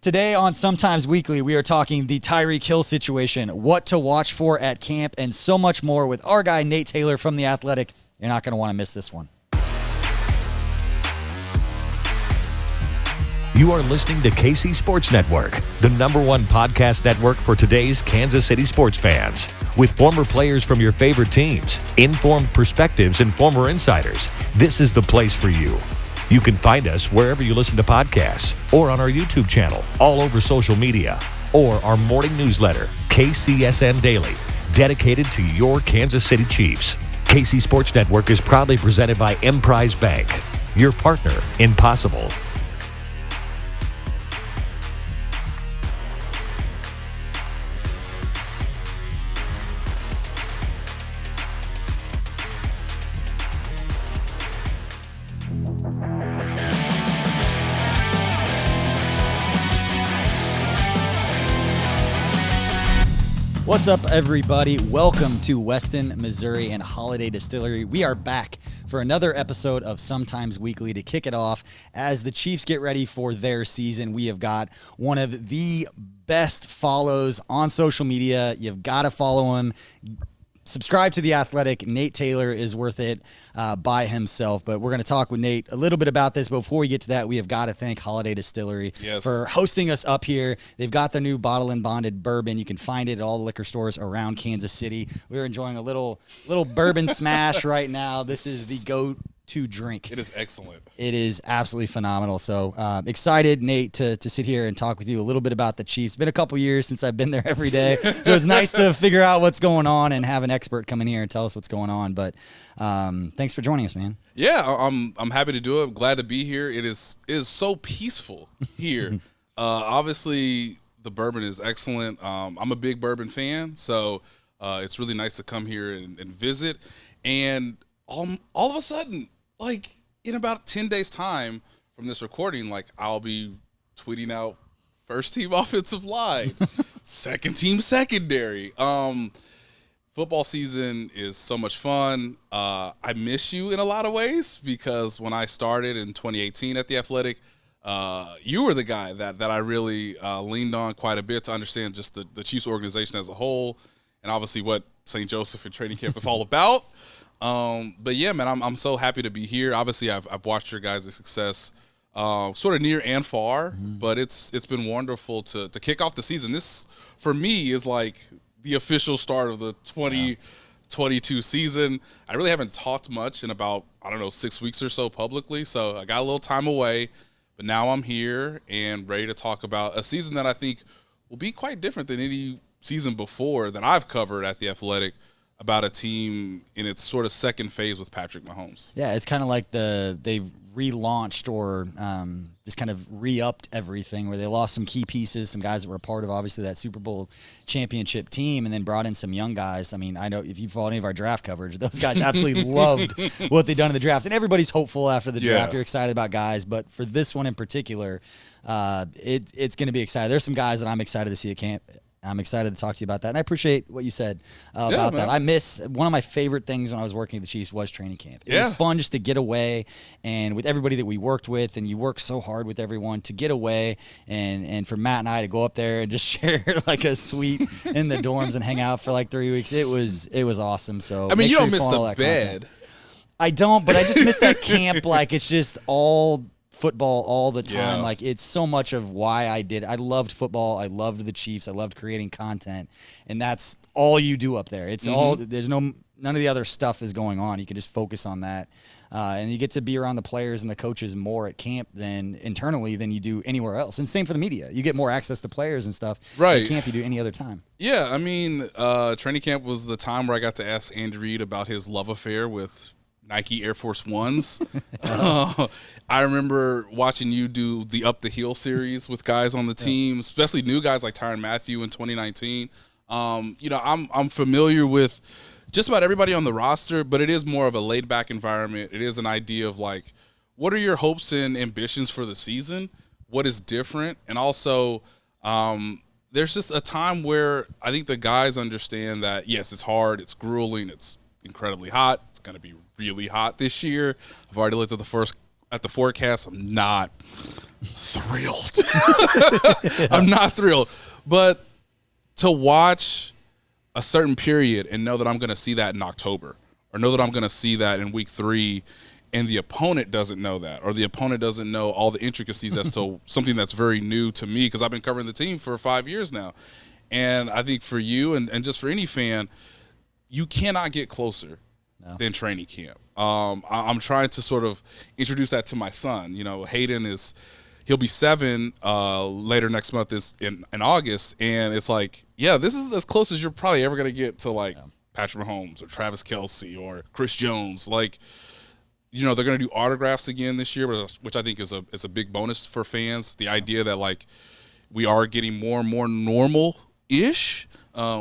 Today on Sometimes Weekly, we are talking the Tyreek Hill situation, what to watch for at camp, and so much more with our guy, Nate Taylor from The Athletic. You're not going to want to miss this one. You are listening to KC Sports Network, the #1 podcast network for today's Kansas City sports fans. With former players from your favorite teams, informed perspectives, and former insiders, this is the place for you. You can find us wherever you listen to podcasts, or on our YouTube channel, all over social media, or our morning newsletter, KCSN Daily, dedicated to your Kansas City Chiefs. KC Sports Network is proudly presented by Emprise Bank, your partner in possible. What's up, everybody? Welcome to Weston, Missouri and Holiday Distillery. We are back for another episode of Sometimes Weekly to kick it off. As the Chiefs get ready for their season, we have got one of the best follows on social media. You've got to follow him. Subscribe to The Athletic. Nate Taylor is worth it by himself. But we're going to talk with Nate a little bit about this. But before we get to that, we have got to thank Holiday Distillery for hosting us up here. They've got their new bottle and bonded bourbon. You can find it at all the liquor stores around Kansas City. We're enjoying a little bourbon smash right now. This is the go-to drink. It is excellent. It is absolutely phenomenal. So excited, Nate, to sit here and talk with you a little bit about the Chiefs. It's been a couple years since I've been there every day. It was nice to figure out what's going on and have an expert come in here and tell us what's going on. But thanks for joining us, man. Yeah, I'm happy to do it. I'm glad to be here. It is so peaceful here. Obviously, the bourbon is excellent. I'm a big bourbon fan, so it's really nice to come here and visit. And all of a sudden, like in about 10 days time from this recording, like I'll be tweeting out first team offensive line, second team secondary. Football season is so much fun. I miss you in a lot of ways because when I started in 2018 at The Athletic, you were the guy that I really leaned on quite a bit to understand just the Chiefs organization as a whole, and obviously what St. Joseph and training camp is all about. But yeah, man, I'm so happy to be here. Obviously, I've watched your guys' success, sort of near and far, but it's been wonderful to kick off the season. This, for me, is like the official start of the 2022 season. I really haven't talked much in about, 6 weeks or so publicly, so I got a little time away, but now I'm here and ready to talk about a season that I think will be quite different than any season before that I've covered at The Athletic, about a team in its sort of second phase with Patrick Mahomes. Yeah, it's kind of like they've relaunched or just kind of re-upped everything, where they lost some key pieces, some guys that were a part of obviously that Super Bowl championship team, and then brought in some young guys. I mean, I know if you follow any of our draft coverage, those guys absolutely loved what they've done in the draft, and everybody's hopeful after the draft. You're excited about guys, but for this one in particular, it's going to be exciting. There's some guys that I'm excited to see at camp. I'm excited to talk to you about that, and I appreciate what you said about that. I miss one of my favorite things when I was working at the Chiefs was training camp. It was fun just to get away, and with everybody that we worked with, and you work so hard with everyone to get away, and for Matt and I to go up there and just share like a suite in the dorms and hang out for like 3 weeks. It was awesome. So I mean, you don't miss the bed. I don't, but I just miss that camp. Like it's just all football all the time. Like it's so much of why I did. I loved football. I loved the Chiefs. I loved creating content, and that's all you do up there. It's all. There's none of the other stuff is going on. You can just focus on that, and you get to be around the players and the coaches more at camp than internally than you do anywhere else. And same for the media. You get more access to players and stuff at camp you do any other time. Yeah, I mean, training camp was the time where I got to ask Andy Reid about his love affair with Nike Air Force Ones. I remember watching you do the Up the Hill series with guys on the team, especially new guys like Tyrann Mathieu in 2019. I'm familiar with just about everybody on the roster, but it is more of a laid-back environment. It is an idea of like, what are your hopes and ambitions for the season? What is different? And also, there's just a time where I think the guys understand that, yes, it's hard, it's grueling, it's incredibly hot. It's going to be really hot this year. I've already looked at the forecast. I'm not thrilled. I'm not thrilled. But to watch a certain period and know that I'm going to see that in October, or know that I'm going to see that in week 3, and the opponent doesn't know that, or the opponent doesn't know all the intricacies as to something that's very new to me, because I've been covering the team for 5 years now. And I think for you and just for any fan, you cannot get closer than training camp. I'm trying to sort of introduce that to my son. You know, Hayden he'll be 7 later next month in August, and it's like, yeah, this is as close as you're probably ever going to get to like Patrick Mahomes or Travis Kelce or Chris Jones. Like, you know, they're going to do autographs again this year, which I think is a big bonus for fans. The idea that like we are getting more and more normal-ish,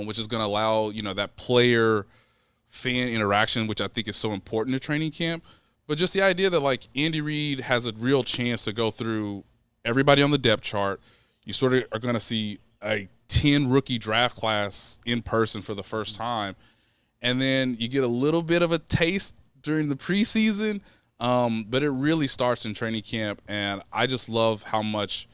which is going to allow, you know, that player-fan interaction, which I think is so important to training camp. But just the idea that like Andy Reid has a real chance to go through everybody on the depth chart. You sort of are going to see a 10 rookie draft class in person for the first time. And then you get a little bit of a taste during the preseason, but it really starts in training camp. And I just love how much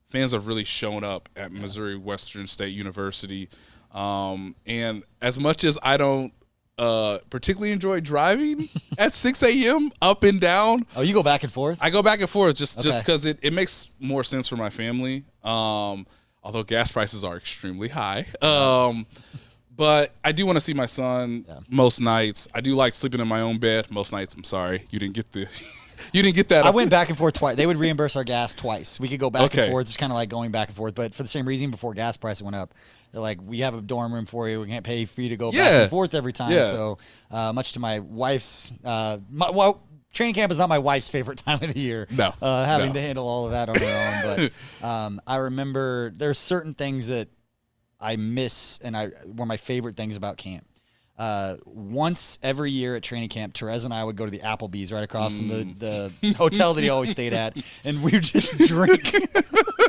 fans have really shown up at Missouri Western State University. And as much as I don't particularly enjoy driving at 6 a.m. up and down. Oh, you go back and forth? I go back and forth just because it makes more sense for my family, although gas prices are extremely high. But I do want to see my son most nights. I do like sleeping in my own bed most nights. I'm sorry. You didn't get that. I went back and forth twice. They would reimburse our gas twice. We could go back and forth. It's kind of like going back and forth. But for the same reason, before gas prices went up, they're like, we have a dorm room for you. We can't pay for you to go back and forth every time. Yeah. So much to my wife's training camp is not my wife's favorite time of the year. No. Having to handle all of that on her own. But I remember there's certain things that I miss, and were my favorite things about camp. Once every year at training camp, Therese and I would go to the Applebee's right across from the hotel that he always stayed at, and we would just drink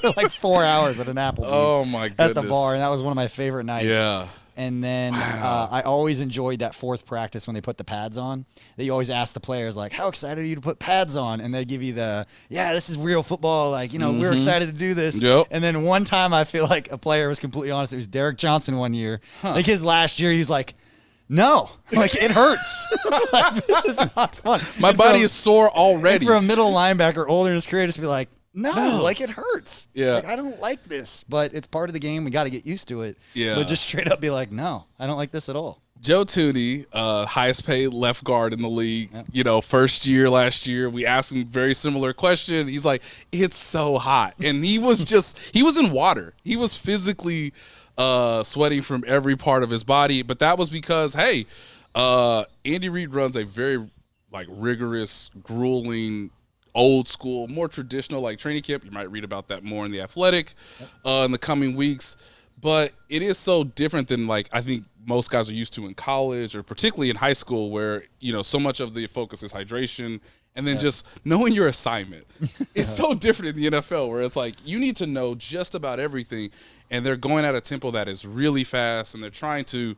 for like 4 hours at an Applebee's. Oh my goodness. At the bar, and that was one of my favorite nights. Yeah. And then I always enjoyed that fourth practice when they put the pads on. That you always ask the players, like, how excited are you to put pads on? And they give you this is real football. Like, we're excited to do this. Yep. And then one time I feel like a player was completely honest. It was Derek Johnson one year. Like his last year, he was like, no, like it hurts. Like, this is not fun. My body is sore already. For a middle linebacker older in his career, just to be like, no, like it hurts. Yeah. Like, I don't like this, but it's part of the game. We got to get used to it. Yeah. But just straight up be like, no, I don't like this at all. Joe Tooney, highest paid left guard in the league, first year last year. We asked him a very similar question. He's like, it's so hot. And he was in water. He was physically sweating from every part of his body. But that was because, hey, Andy Reid runs a very rigorous, grueling, old school, more traditional training camp. You might read about that more in The Athletic in the coming weeks. But it is so different than I think most guys are used to in college, or particularly in high school, where so much of the focus is hydration and then just knowing your assignment. It's so different in the NFL, where it's you need to know just about everything, and they're going at a tempo that is really fast, and they're trying to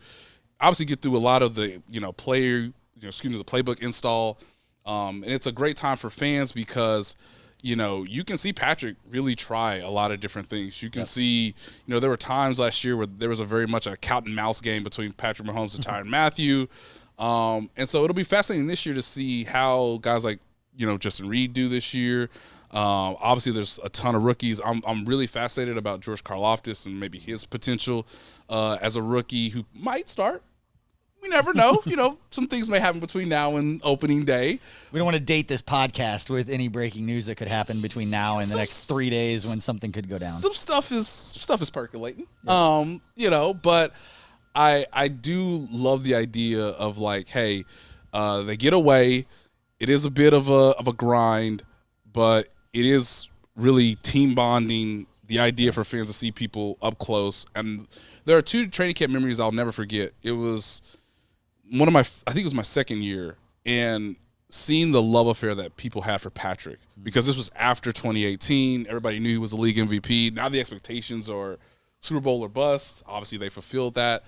obviously get through a lot of the the playbook install. And it's a great time for fans because, you can see Patrick really try a lot of different things. You can see, there were times last year where there was very much a cat and mouse game between Patrick Mahomes and Tyrann Mathieu. And so it'll be fascinating this year to see how guys like, Justin Reed do this year. Obviously there's a ton of rookies. I'm really fascinated about George Karlaftis and maybe his potential as a rookie who might start. We never know. Some things may happen between now and opening day. We don't want to date this podcast with any breaking news that could happen between now and the next 3 days when something could go down. Some stuff is percolating. Yeah. But I do love the idea of hey, they get away. It is a bit of a grind, but it is really team bonding. The idea for fans to see people up close. And there are 2 training camp memories I'll never forget. It was I think it was my second year, and seeing the love affair that people had for Patrick, because this was after 2018. Everybody knew he was a league MVP. Now the expectations are Super Bowl or bust. Obviously they fulfilled that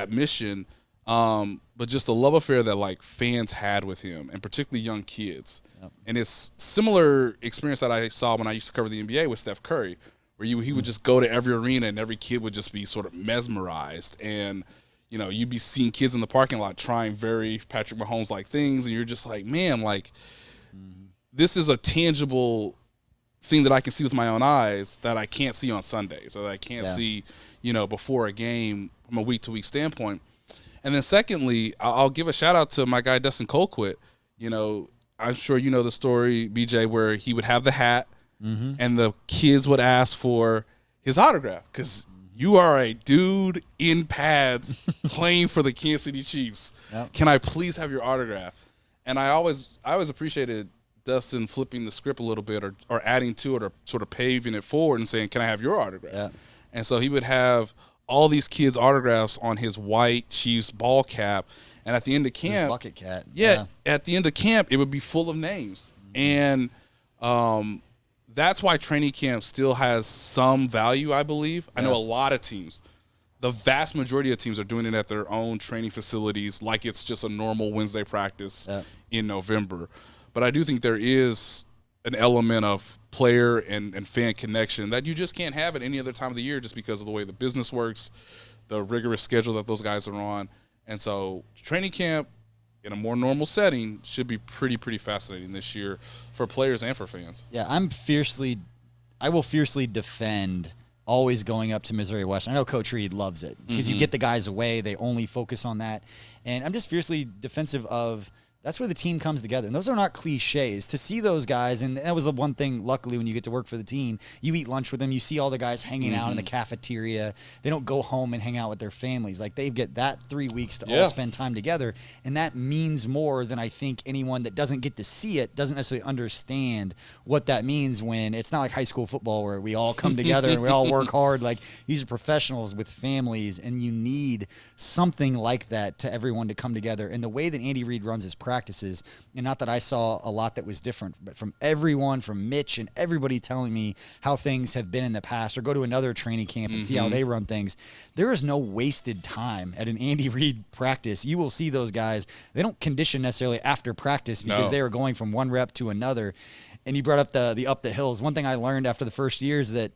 mission. But just the love affair that like fans had with him, and particularly young kids. Yep. And it's similar experience that I saw when I used to cover the NBA with Steph Curry, where he would just go to every arena and every kid would just be sort of mesmerized. And, you know, you'd be seeing kids in the parking lot trying very Patrick Mahomes-like things, and you're just like, man, like, this is a tangible thing that I can see with my own eyes that I can't see on Sundays, or that I can't see, you know, before a game from a week-to-week standpoint. And then secondly, I'll give a shout-out to my guy Dustin Colquitt. You know, I'm sure you know the story, BJ, where he would have the hat, and the kids would ask for his autograph because you are a dude in pads playing for the Kansas City Chiefs. Yep. Can I please have your autograph? And I always appreciated Dustin flipping the script a little bit, or adding to it, or sort of paving it forward and saying, can I have your autograph? Yeah. And so he would have all these kids' autographs on his white Chiefs ball cap. And at the end of camp, his bucket cat. Yeah, at the end of camp, it would be full of names. And that's why training camp still has some value, I believe. I know a lot of teams, the vast majority of teams are doing it at their own training facilities like it's just a normal Wednesday practice in November. But I do think there is an element of player and fan connection that you just can't have at any other time of the year, just because of the way the business works, the rigorous schedule that those guys are on. And so training camp in a more normal setting should be pretty fascinating this year for players and for fans. Yeah, I will fiercely defend always going up to Missouri Western. I know Coach Reed loves it because you get the guys away. They only focus on that. And I'm just fiercely defensive of that's where the team comes together. And those are not cliches. To see those guys, and that was the one thing, luckily, when you get to work for the team, you eat lunch with them, you see all the guys hanging out in the cafeteria. They don't go home and hang out with their families. Like, they get that 3 weeks to all spend time together, and that means more than I think anyone that doesn't get to see it doesn't necessarily understand what that means, when it's not like high school football where we all come together and we all work hard. Like, these are professionals with families, and you need something like that to everyone to come together. And the way that Andy Reid runs his practices, and not that I saw a lot that was different, but from everyone, from Mitch and everybody telling me how things have been in the past, or go to another training camp and see how they run things. There is no wasted time at an Andy Reid practice. You will see those guys. They don't condition necessarily after practice because they are going from one rep to another. And you brought up the up the hills. One thing I learned after the first year is that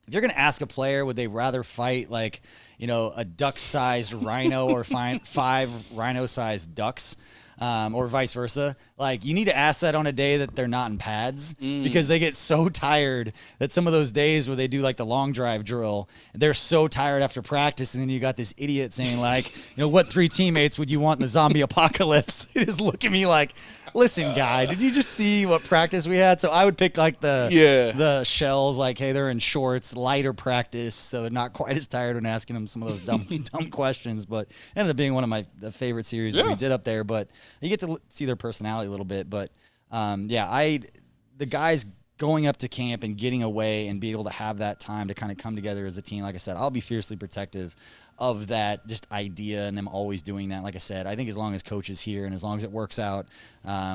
if you're going to ask a player, would they rather fight like, you know, a duck-sized rhino or five rhino-sized ducks? Or vice versa. Like, you need to ask that on a day that they're not in pads, because they get so tired that some of those days where they do like the long drive drill, they're so tired after practice, and then you got this idiot saying like, you know, what 3 teammates would you want in the zombie apocalypse? They just look at me like, listen, guy, did you just see what practice we had? So I would pick like the shells, like, hey, they're in shorts, lighter practice, so they're not quite as tired when asking them some of those dumb questions. But it ended up being one of the favorite series that we did up there. But you get to see their personality a little bit. But the guys going up to camp and getting away and being able to have that time to kind of come together as a team, like I said, I'll be fiercely protective of that just idea and them always doing that. Like I said, I think as long as Coach is here and as long as it works out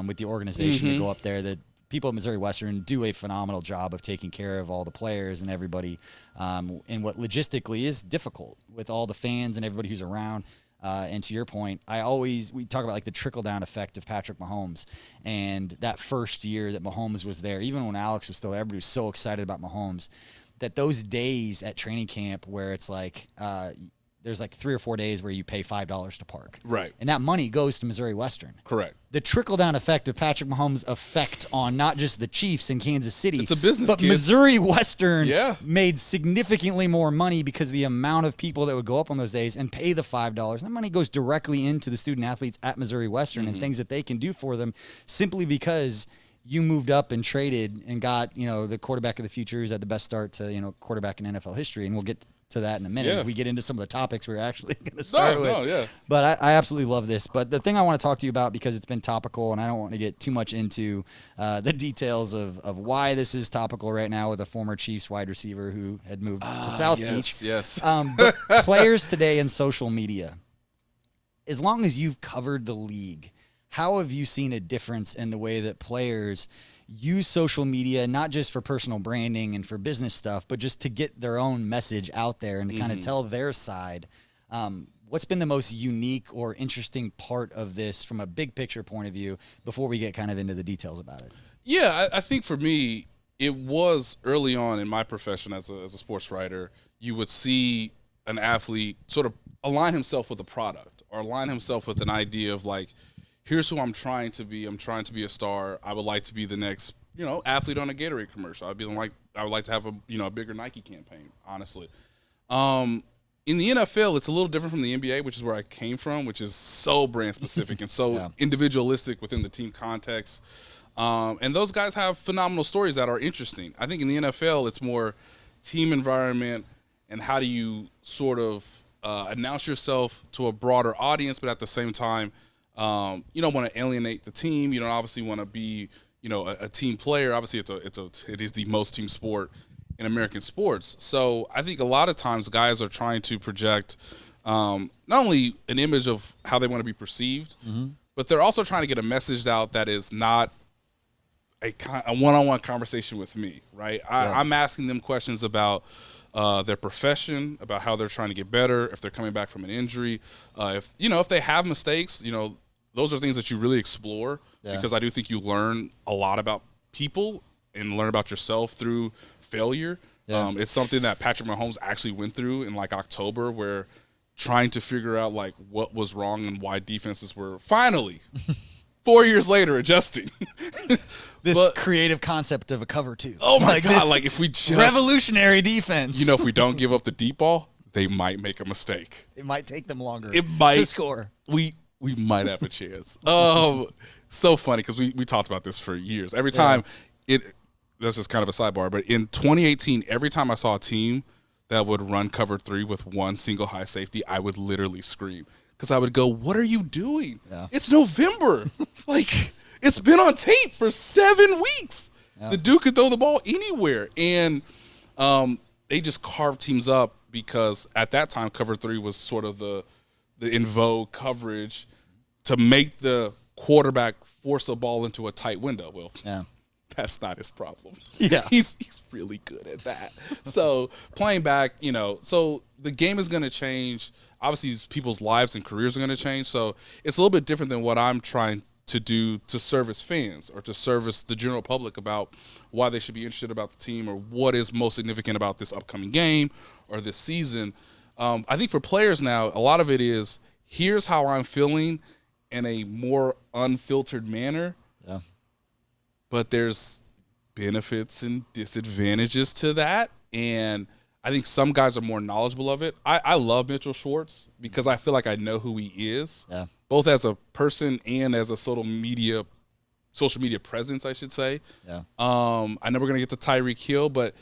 with the organization to go up there, that people at Missouri Western do a phenomenal job of taking care of all the players and everybody in what logistically is difficult with all the fans and everybody who's around. And to your point, we talk about like the trickle-down effect of Patrick Mahomes, and that first year that Mahomes was there, even when Alex was still there, everybody was so excited about Mahomes, that those days at training camp where it's like there's like 3 or 4 days where you pay $5 to park. Right. And that money goes to Missouri Western. Correct. The trickle-down effect of Patrick Mahomes' effect on not just the Chiefs in Kansas City. It's a business, but kids. Missouri Western made significantly more money because of the amount of people that would go up on those days and pay the $5. That money goes directly into the student-athletes at Missouri Western and things that they can do for them simply because you moved up and traded and got, you know, the quarterback of the future who's had the best start to, you know, quarterback in NFL history. And we'll get to that in a minute as we get into some of the topics we're actually going to start with. But I absolutely love this. But the thing I want to talk to you about, because it's been topical, and I don't want to get too much into the details of why this is topical right now with a former Chiefs wide receiver who had moved to South Beach. Yes. But players today in social media, as long as you've covered the league, how have you seen a difference in the way that players use social media, not just for personal branding and for business stuff, but just to get their own message out there and to kind of tell their side? what's been the most unique or interesting part of this from a big picture point of view before we get kind of into the details about it? Yeah, I think for me, it was early on in my profession as a sports writer, you would see an athlete sort of align himself with a product or align himself with an idea of like, here's who I'm trying to be. I'm trying to be a star. I would like to be the next, athlete on a Gatorade commercial. I would like to have a bigger Nike campaign, honestly. In the NFL, it's a little different from the NBA, which is where I came from, which is so brand specific and so individualistic within the team context. And those guys have phenomenal stories that are interesting. I think in the NFL, it's more team environment and how do you sort of announce yourself to a broader audience, but at the same time, you don't want to alienate the team. You don't obviously want to be, a team player. Obviously, it is the most team sport in American sports. So I think a lot of times guys are trying to project not only an image of how they want to be perceived, but they're also trying to get a message out that is not a one-on-one conversation with me, right? I'm asking them questions about their profession, about how they're trying to get better, if they're coming back from an injury, if they have mistakes, those are things that you really explore because I do think you learn a lot about people and learn about yourself through failure. It's something that Patrick Mahomes actually went through in like October, where trying to figure out like what was wrong and why defenses were finally 4 years later adjusting. This creative concept of a cover two. Oh my God. Like if we just revolutionary defense, if we don't give up the deep ball, they might make a mistake. It might take them longer to score. We might have a chance. So funny because we talked about this for years. Every time this is kind of a sidebar, but in 2018, every time I saw a team that would run cover 3 with one single high safety, I would literally scream because I would go, "What are you doing? It's November. Like it's been on tape for 7 weeks. The dude could throw the ball anywhere." And they just carved teams up because at that time, cover 3 was sort of the in vogue coverage to make the quarterback force a ball into a tight window. Well, that's not his problem. Yeah. He's really good at that. So playing back, so the game is going to change. Obviously, people's lives and careers are going to change. So it's a little bit different than what I'm trying to do to service fans or to service the general public about why they should be interested about the team or what is most significant about this upcoming game or this season. I think for players now, a lot of it is here's how I'm feeling in a more unfiltered manner. Yeah. But there's benefits and disadvantages to that. And I think some guys are more knowledgeable of it. I love Mitchell Schwartz because I feel like I know who he is, both as a person and as a social media presence, I should say. Yeah. I know we're going to get to Tyreek Hill, but,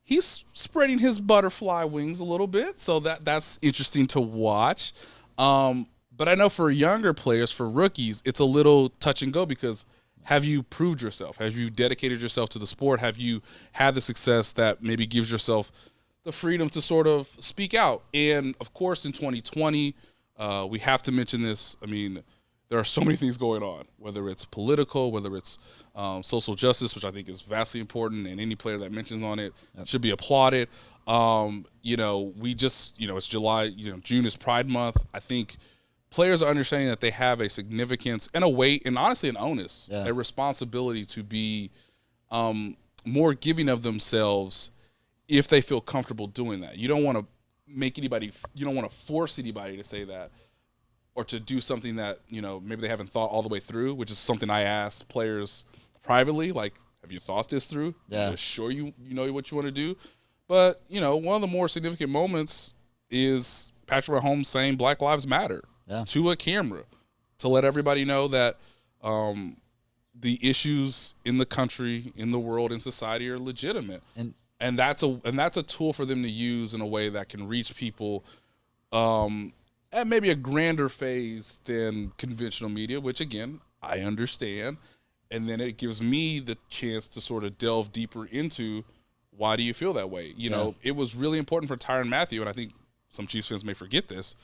he's spreading his butterfly wings a little bit. So that's interesting to watch. But I know for younger players, for rookies, it's a little touch and go because have you proved yourself? Have you dedicated yourself to the sport? Have you had the success that maybe gives yourself the freedom to sort of speak out? And, of course, in 2020, we have to mention this. I mean, there are so many things going on, whether it's political, whether it's social justice, which I think is vastly important, and any player that mentions on it should be applauded. We just, it's July, June is Pride Month. I think players are understanding that they have a significance and a weight and honestly an onus, a responsibility to be more giving of themselves if they feel comfortable doing that. You don't want to you don't want to force anybody to say that or to do something that, maybe they haven't thought all the way through, which is something I ask players privately, like, have you thought this through? Yeah. Are you sure you know what you want to do? But, one of the more significant moments is Patrick Mahomes saying Black Lives Matter. To a camera to let everybody know that the issues in the country, in the world, in society are legitimate. And that's a tool for them to use in a way that can reach people at maybe a grander phase than conventional media, which, again, I understand. And then it gives me the chance to sort of delve deeper into why do you feel that way? It was really important for Tyrann Mathieu, and I think some Chiefs fans may forget this.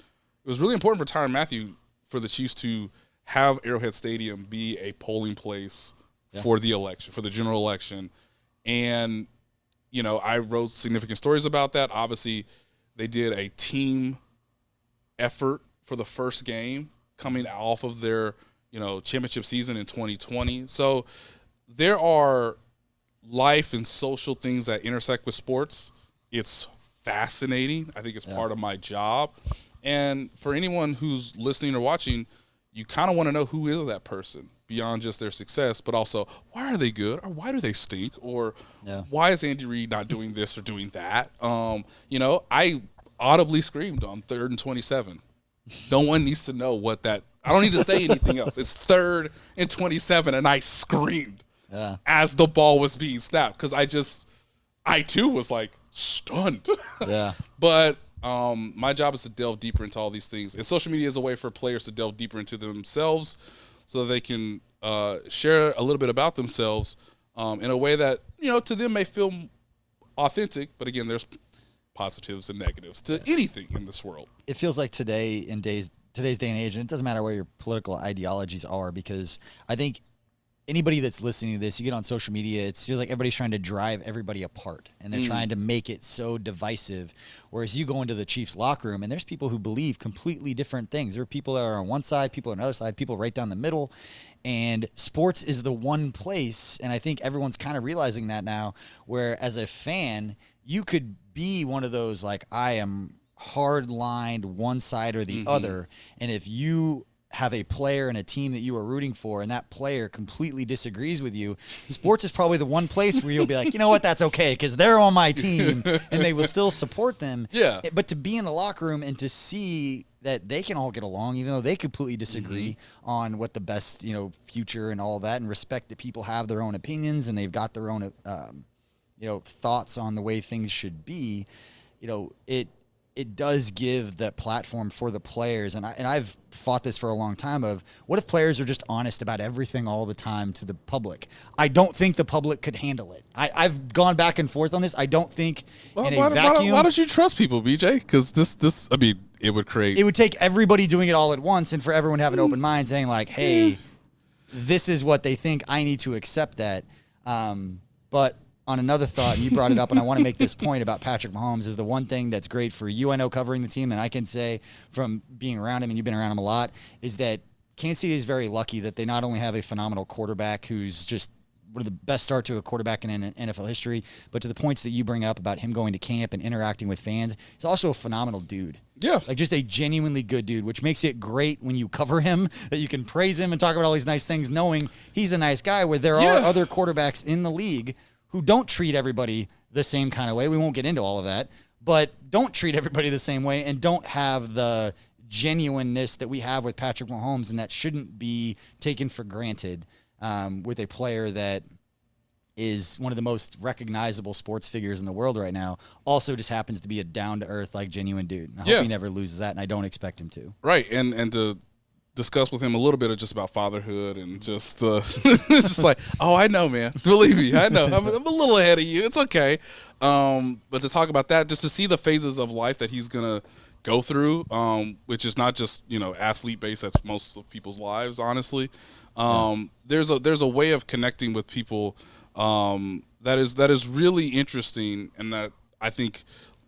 It was really important for Tyrann Mathieu for the Chiefs to have Arrowhead Stadium be a polling place for the election, for the general election. And, I wrote significant stories about that. Obviously, they did a team effort for the first game coming off of their, championship season in 2020. So there are life and social things that intersect with sports. It's fascinating. I think it's part of my job. And for anyone who's listening or watching, you kind of want to know who is that person beyond just their success, but also why are they good or why do they stink or why is Andy Reid not doing this or doing that? I audibly screamed on 3rd and 27. No one needs to know what that – I don't need to say anything else. It's 3rd and 27, and I screamed as the ball was being snapped because I too was like stunned. Yeah. But my job is to delve deeper into all these things. And social media is a way for players to delve deeper into themselves so that they can share a little bit about themselves in a way that, to them may feel authentic. But again, there's positives and negatives to anything in this world. It feels like today's day and age, and it doesn't matter what your political ideologies are, because I think anybody that's listening to this, you get on social media, it feels like everybody's trying to drive everybody apart, and they're trying to make it so divisive. Whereas you go into the Chiefs locker room, and there's people who believe completely different things. There are people that are on one side, people on another side, people right down the middle, and sports is the one place, and I think everyone's kind of realizing that now, where as a fan, you could be one of those, like, I am hard-lined one side or the other, and if you have a player and a team that you are rooting for and that player completely disagrees with you, sports is probably the one place where you'll be like, you know what, that's okay because they're on my team and they will still support them. Yeah. But to be in the locker room and to see that they can all get along, even though they completely disagree on what the best, future and all that, and respect that people have their own opinions and they've got their own, thoughts on the way things should be, it does give that platform for the players. And I've fought this for a long time of, what if players are just honest about everything all the time to the public? I don't think the public could handle it. I've gone back and forth on this. I don't think in a vacuum. Why don't you trust people, BJ? Because it would create. It would take everybody doing it all at once, and for everyone to have an open mind saying like, hey, this is what they think. I need to accept that. But on another thought, and you brought it up, and I want to make this point about Patrick Mahomes, is the one thing that's great for you, I know, covering the team, and I can say from being around him, and you've been around him a lot, is that Kansas City is very lucky that they not only have a phenomenal quarterback who's just one of the best start to a quarterback in NFL history, but to the points that you bring up about him going to camp and interacting with fans, he's also a phenomenal dude. Yeah. Like just a genuinely good dude, which makes it great when you cover him, that you can praise him and talk about all these nice things, knowing he's a nice guy, where there are other quarterbacks in the league who don't treat everybody the same kind of way. We won't get into all of that, but don't treat everybody the same way and don't have the genuineness that we have with Patrick Mahomes, and that shouldn't be taken for granted with a player that is one of the most recognizable sports figures in the world right now. Also just happens to be a down-to-earth, like, genuine dude. I hope he never loses that, and I don't expect him to. Right, and to discuss with him a little bit of just about fatherhood and just it's just like, oh, I know, man. Believe me, I know. I'm a little ahead of you. It's okay. But to talk about that, just to see the phases of life that he's gonna go through, which is not just athlete based. That's most of people's lives, honestly. There's a way of connecting with people that is really interesting, and that I think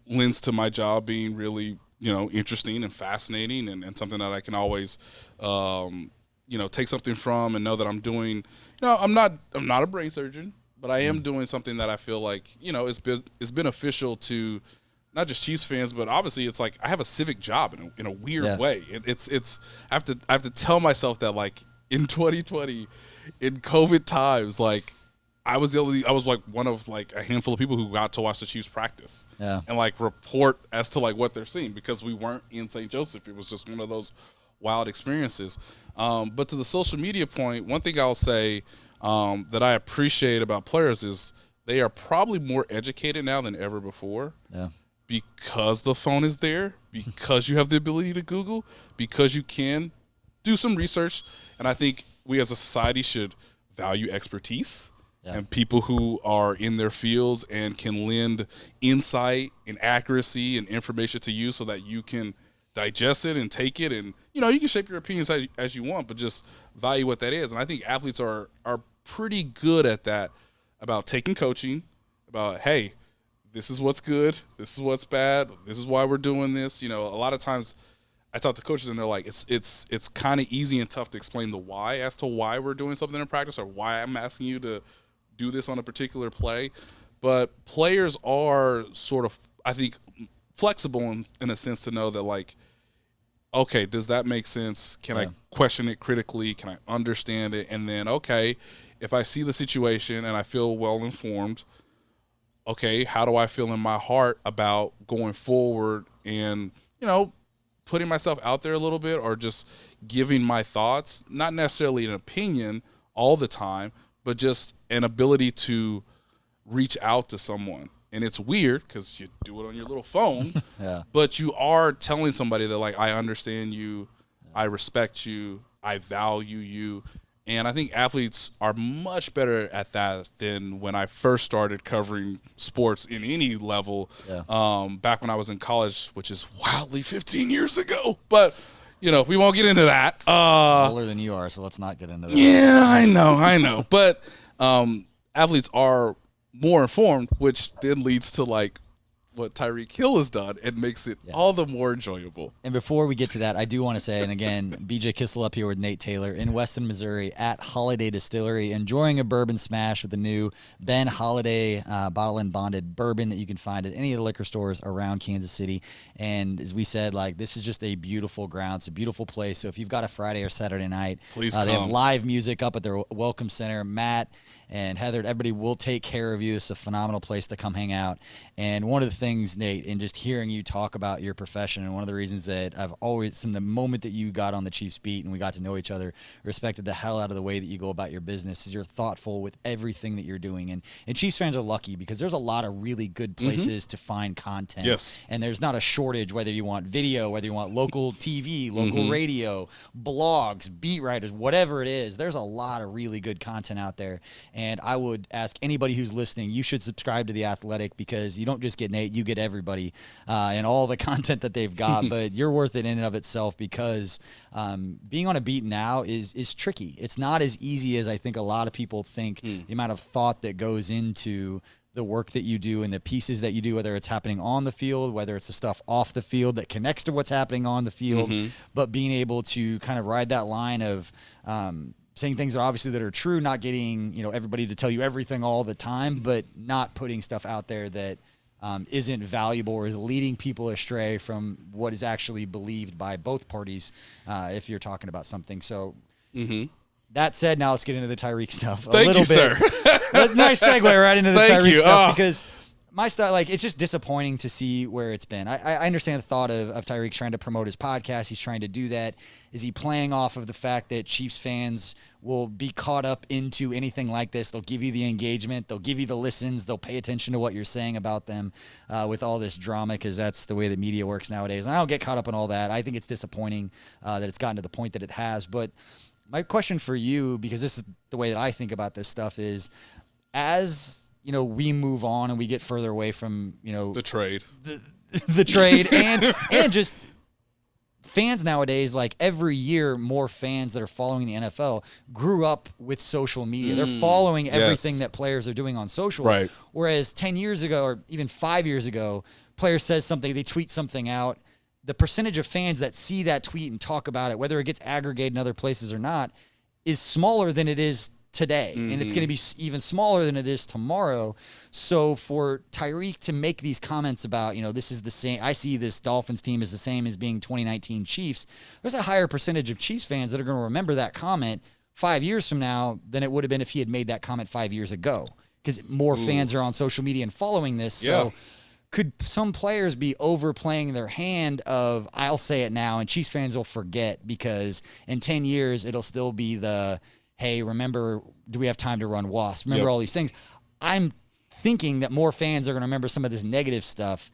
lends to my job being really interesting and fascinating, and something that I can always, take something from and know that I'm doing. I'm not a brain surgeon, but I am doing something that I feel like, is beneficial to not just Chiefs fans, but obviously it's like I have a civic job in a weird way. It's I have to tell myself that, like, in 2020, in COVID times, like, I was like one of like a handful of people who got to watch the Chiefs practice and like report as to like what they're seeing, because we weren't in St. Joseph. It was just one of those wild experiences. But to the social media point, one thing I'll say that I appreciate about players is they are probably more educated now than ever before. Yeah. Because the phone is there, because you have the ability to Google, because you can do some research. And I think we as a society should value expertise. Yeah. And people who are in their fields and can lend insight and accuracy and information to you so that you can digest it and take it, and you can shape your opinions as you want, but just value what that is. And I think athletes are pretty good at that, about taking coaching, about, hey, this is what's good, this is what's bad, this is why we're doing this. A lot of times I talk to coaches and they're like, it's kind of easy and tough to explain the why as to why we're doing something in practice or why I'm asking you to do this on a particular play. But players are sort of, I think, flexible in a sense to know that, like, okay, does that make sense? Can I question it critically? Can I understand it? And then, okay, if I see the situation and I feel well informed, okay, how do I feel in my heart about going forward and, putting myself out there a little bit or just giving my thoughts, not necessarily an opinion all the time, but just an ability to reach out to someone. And it's weird because you do it on your little phone, but you are telling somebody that, like, I understand you, I respect you, I value you. And I think athletes are much better at that than when I first started covering sports in any level back when I was in college, which is wildly 15 years ago. But, we won't get into that. Older than you are, so let's not get into that. Yeah, I know. But athletes are more informed, which then leads to, like, what Tyreek Hill has done and makes it all the more enjoyable. And before we get to that, I do want to say, and again, BJ Kissel up here with Nate Taylor in Weston, Missouri at Holiday Distillery, enjoying a bourbon smash with the new Ben Holiday bottle and bonded bourbon that you can find at any of the liquor stores around Kansas City. And as we said, like, this is just a beautiful ground. It's a beautiful place. So if you've got a Friday or Saturday night, please they have live music up at their Welcome Center. Matt and Heather, everybody will take care of you. It's a phenomenal place to come hang out. And one of the things, Nate, in just hearing you talk about your profession, and one of the reasons that I've always, from the moment that you got on the Chiefs beat and we got to know each other, respected the hell out of the way that you go about your business, is you're thoughtful with everything that you're doing. And Chiefs fans are lucky because there's a lot of really good places to find content. Yes. And there's not a shortage, whether you want video, whether you want local TV, local radio, blogs, beat writers, whatever it is. There's a lot of really good content out there. And I would ask anybody who's listening, you should subscribe to The Athletic, because you don't just get Nate, you get everybody and all the content that they've got. But you're worth it in and of itself, because being on a beat now is tricky. It's not as easy as I think a lot of people think. The amount of thought that goes into the work that you do and the pieces that you do, whether it's happening on the field, whether it's the stuff off the field that connects to what's happening on the field, but being able to kind of ride that line of saying things obviously that are true, not getting everybody to tell you everything all the time, but not putting stuff out there that isn't valuable or is leading people astray from what is actually believed by both parties if you're talking about something. So that said, now let's get into the Tyreek stuff a little bit. Sir. Nice segue right into the Thank Tyreek you. stuff, because my style, like, it's just disappointing to see where it's been. I understand the thought of Tyreek trying to promote his podcast. He's trying to do that. Is he playing off of the fact that Chiefs fans will be caught up into anything like this? They'll give you the engagement. They'll give you the listens. They'll pay attention to what you're saying about them with all this drama, because that's the way that media works nowadays. And I don't get caught up in all that. I think it's disappointing that it's gotten to the point that it has. But my question for you, because this is the way that I think about this stuff, is as we move on and we get further away from, the trade, the trade and just fans nowadays, like every year, more fans that are following the NFL grew up with social media. They're following everything that players are doing on social. Right. Whereas 10 years ago, or even 5 years ago, player says something, they tweet something out. The percentage of fans that see that tweet and talk about it, whether it gets aggregated in other places or not, is smaller than it is today. And it's going to be even smaller than it is tomorrow. So for Tyreek to make these comments about, this is the same, I see this Dolphins team as the same as being 2019 Chiefs, there's a higher percentage of Chiefs fans that are going to remember that comment 5 years from now than it would have been if he had made that comment 5 years ago, because more fans are on social media and following this. So could some players be overplaying their hand of, I'll say it now and Chiefs fans will forget, because in 10 years it'll still be the, hey, remember, do we have time to run WASP? Remember all these things. I'm thinking that more fans are going to remember some of this negative stuff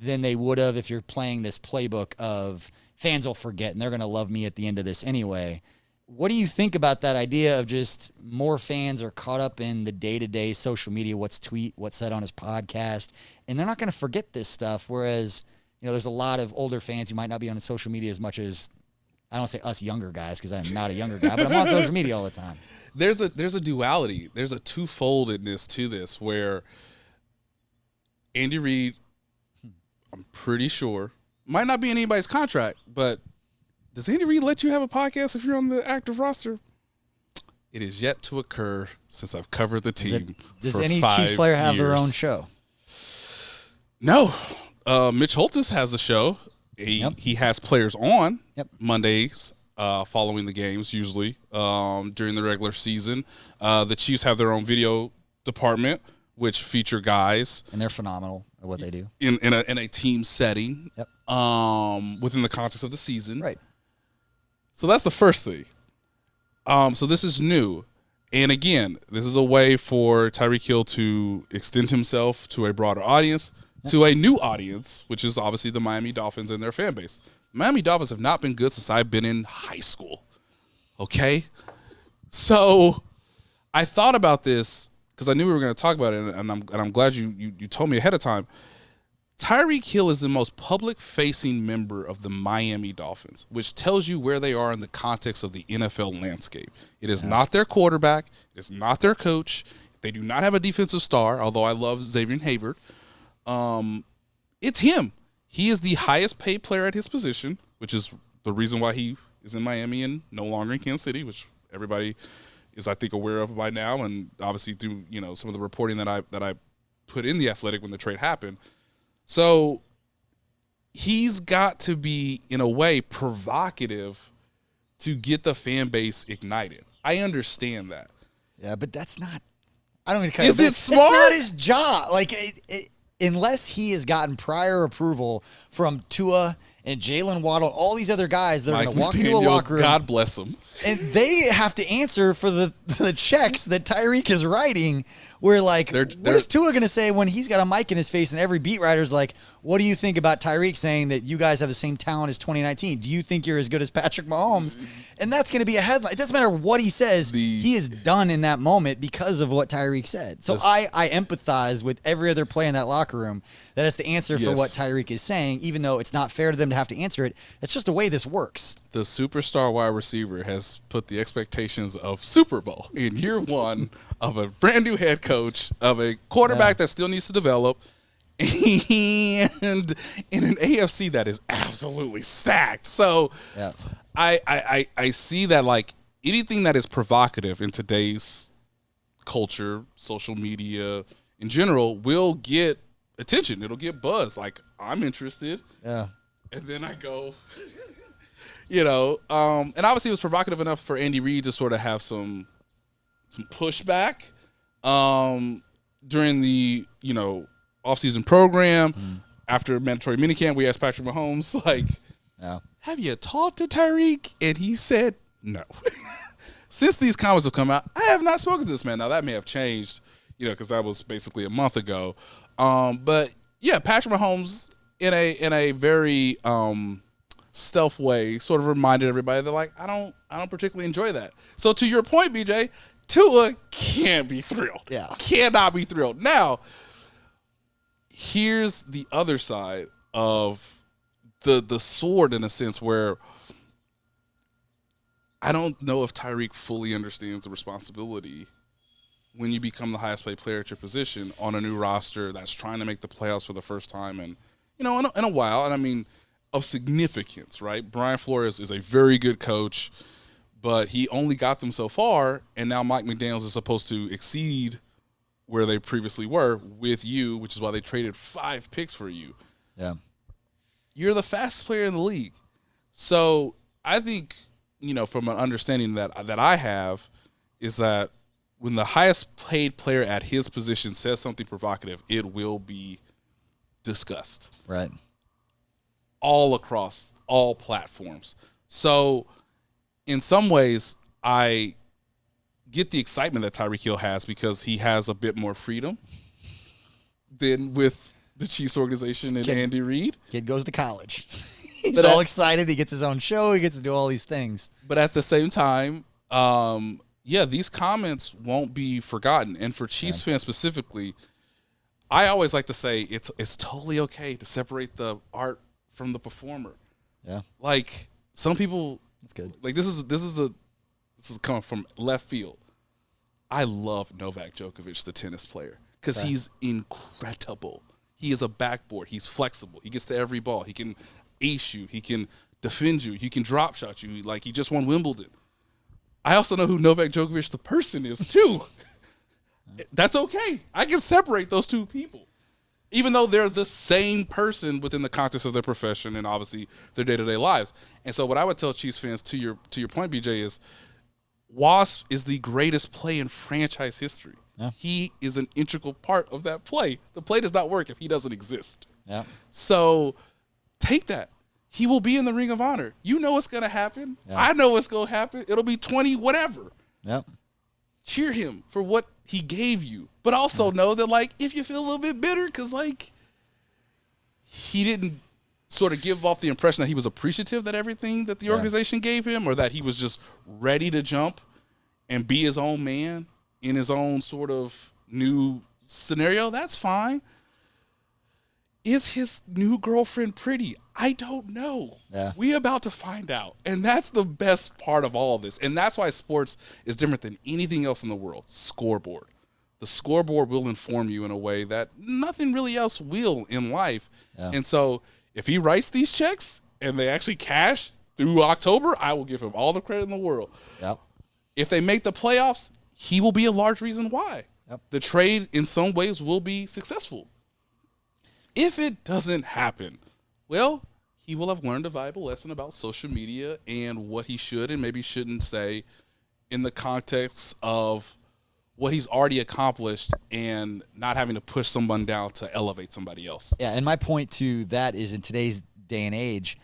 than they would have if you're playing this playbook of fans will forget and they're going to love me at the end of this anyway. What do you think about that idea of just more fans are caught up in the day-to-day social media, what's said on his podcast, and they're not going to forget this stuff, whereas, there's a lot of older fans who might not be on social media as much as, I don't say us younger guys, because I'm not a younger guy, but I'm on social media all the time. There's a duality. There's a twofoldedness to this, where Andy Reid, I'm pretty sure, might not be in anybody's contract, but does Andy Reid let you have a podcast if you're on the active roster? It is yet to occur since I've covered the team. Does for any 5 Chiefs player have their own years. show? No. Mitch Holthus has a show. He has players on Mondays following the games, usually during the regular season. The Chiefs have their own video department, which feature guys. And they're phenomenal at what they do. In a team setting within the context of the season. Right. So that's the first thing. So this is new. And again, this is a way for Tyreek Hill to extend himself to a broader audience, to a new audience, which is obviously the Miami Dolphins and their fan base. The Miami Dolphins have not been good since I've been in high school. Okay? So I thought about this because I knew we were going to talk about it, and I'm glad you told me ahead of time. Tyreek Hill is the most public-facing member of the Miami Dolphins, which tells you where they are in the context of the NFL landscape. It is not their quarterback. It is not their coach. They do not have a defensive star, although I love Xavier Hayward. It's him. He is the highest-paid player at his position, which is the reason why he is in Miami and no longer in Kansas City, which everybody is, I think, aware of by now, and obviously through some of the reporting that I put in The Athletic when the trade happened. So he's got to be, in a way, provocative to get the fan base ignited. I understand that. Yeah, but that's not. I don't. Is it smart? It's not his job. Like, unless he has gotten prior approval from Tua and Jalen Waddle, all these other guys that are going to walk into a locker room. God bless them. And they have to answer for the checks that Tyreek is writing. Where, like, what is Tua going to say when he's got a mic in his face and every beat writer's like, what do you think about Tyreek saying that you guys have the same talent as 2019? Do you think you're as good as Patrick Mahomes? And that's going to be a headline. It doesn't matter what he says. He is done in that moment because of what Tyreek said. So I empathize with every other player in that locker room that has to answer for what Tyreek is saying, even though it's not fair to them to have to answer it. It's just the way this works. The superstar wide receiver has put the expectations of Super Bowl in year one of a brand new head coach, of a quarterback that still needs to develop, and in an AFC that is absolutely stacked. So I see that, like, anything that is provocative in today's culture, social media in general, will get attention. It'll get buzz. Like, I'm interested. Yeah. And then I go, and obviously it was provocative enough for Andy Reid to sort of have some pushback during the, offseason program. After mandatory minicamp, we asked Patrick Mahomes, like, have you talked to Tyreek? And he said no. Since these comments have come out, I have not spoken to this man. Now, that may have changed, because that was basically a month ago. But, yeah, Patrick Mahomes, in a very stealth way, sort of reminded everybody that, like, I don't particularly enjoy that. So to your point, BJ, Tua can't be thrilled. Yeah. Cannot be thrilled. Now, here's the other side of the sword, in a sense, where I don't know if Tyreek fully understands the responsibility when you become the highest paid player at your position on a new roster that's trying to make the playoffs for the first time in a while. And I mean, of significance, right? Brian Flores is a very good coach, but he only got them so far, and now Mike McDaniels is supposed to exceed where they previously were with you, which is why they traded 5 picks for you. Yeah. You're the fastest player in the league. So I think, from an understanding that I have, is that when the highest paid player at his position says something provocative, it will be discussed. Right. All across all platforms. So in some ways, I get the excitement that Tyreek Hill has because he has a bit more freedom than with the Chiefs organization and Andy Reid. Kid goes to college. He's all excited. He gets his own show. He gets to do all these things. But at the same time, these comments won't be forgotten. And for Chiefs fans specifically, I always like to say it's totally okay to separate the art from the performer. Yeah. Like, some people, that's good. Like, this is coming from left field. I love Novak Djokovic, the tennis player, because he's incredible. He is a backboard. He's flexible. He gets to every ball. He can ace you. He can defend you. He can drop shot you. Like, he just won Wimbledon. I also know who Novak Djokovic the person is too. That's okay. I can separate those two people, even though they're the same person within the context of their profession and obviously their day-to-day lives. And so what I would tell Chiefs fans, to your point, BJ, is Wasp is the greatest play in franchise history. Yeah. He is an integral part of that play. The play does not work if he doesn't exist. Yeah. So take that. He will be in the Ring of Honor. You know what's going to happen. Yeah. I know what's going to happen. It'll be 20 whatever. Yep. Cheer him for what he gave you. But also know that, like, if you feel a little bit bitter because, like, he didn't sort of give off the impression that he was appreciative that everything that the organization gave him, or that he was just ready to jump and be his own man in his own sort of new scenario, that's fine. Is his new girlfriend pretty? I don't know. Yeah. We about to find out. And that's the best part of all of this. And that's why sports is different than anything else in the world. Scoreboard. The scoreboard will inform you in a way that nothing really else will in life. Yeah. And so if he writes these checks and they actually cash through October, I will give him all the credit in the world. Yep. If they make the playoffs, he will be a large reason why. Yep. The trade in some ways will be successful. If it doesn't happen, well, he will have learned a valuable lesson about social media and what he should and maybe shouldn't say in the context of what he's already accomplished and not having to push someone down to elevate somebody else. Yeah, and my point to that is, in today's day and age,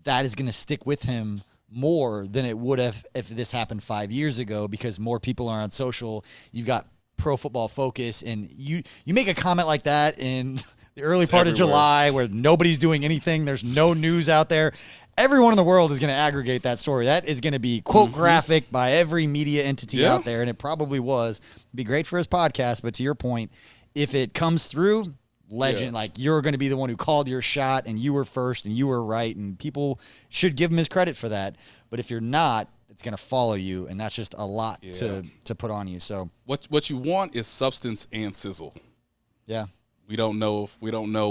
that is going to stick with him more than it would have if this happened 5 years ago, because more people are on social. You've got Pro Football Focus, and you make a comment like that in the early part of July where nobody's doing anything. There's no news out there. Everyone in the world is going to aggregate that story. That is going to be quote graphic by every media entity out there, and it probably was. It'd be great for his podcast, but to your point, if it comes through, legend, like you're going to be the one who called your shot and you were first and you were right, and people should give him his credit for that. But if you're not, it's going to follow you, and that's just a lot to put on you. So what you want is substance and sizzle. Yeah. We don't know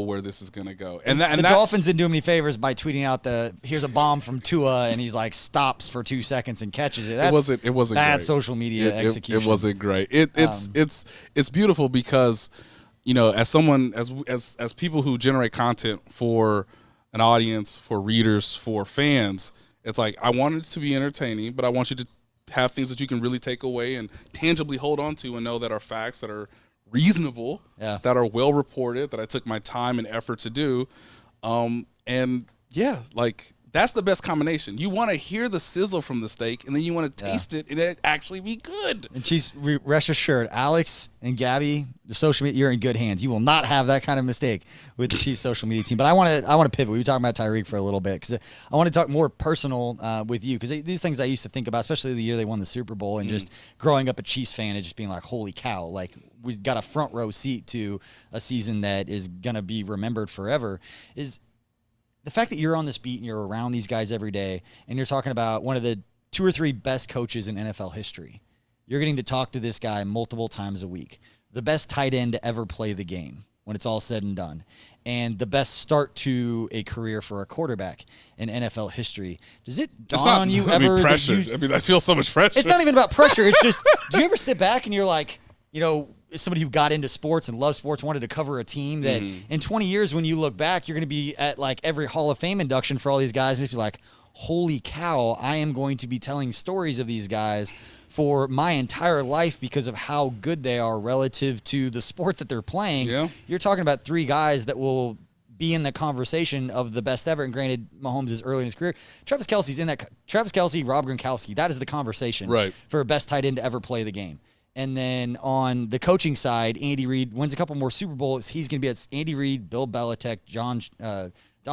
where this is going to go. And the Dolphins didn't do him any favors by tweeting out here's a bomb from Tua, and he's like stops for 2 seconds and catches it. It wasn't bad great. Social media execution. It wasn't great. It's beautiful because, you know, as someone as people who generate content for an audience, for readers, for fans, it's like, I want it to be entertaining, but I want you to have things that you can really take away and tangibly hold on to and know that are facts, that are reasonable, that are well reported, that I took my time and effort to do. Like, that's the best combination. You want to hear the sizzle from the steak, and then you want to taste it and it actually be good. And Chiefs, rest assured, Alex and Gabby, the social media, you're in good hands. You will not have that kind of mistake with the Chiefs social media team. But I want to pivot. We were talking about Tyreek for a little bit because I want to talk more personal with you, because these things I used to think about, especially the year they won the Super Bowl, and just growing up a Chiefs fan and just being like, holy cow, like we've got a front row seat to a season that is going to be remembered forever, is the fact that you're on this beat and you're around these guys every day, and you're talking about one of the 2 or 3 best coaches in NFL history. You're getting to talk to this guy multiple times a week. The best tight end to ever play the game when it's all said and done. And the best start to a career for a quarterback in NFL history. Does it dawn on you ever? Pressure. I feel so much pressure. It's not even about pressure. It's just, do you ever sit back and you're like, you know, somebody who got into sports and loves sports, wanted to cover a team that in 20 years, when you look back, you're going to be at like every Hall of Fame induction for all these guys. And you're like, holy cow, I am going to be telling stories of these guys for my entire life because of how good they are relative to the sport that they're playing. Yeah. You're talking about 3 guys that will be in the conversation of the best ever. And granted, Mahomes is early in his career. Travis Kelce's in that. Travis Kelce, Rob Gronkowski, that is the conversation for best tight end to ever play the game. And then on the coaching side, Andy Reid wins a couple more Super Bowls. He's going to be at Andy Reid, Bill Belichick, Don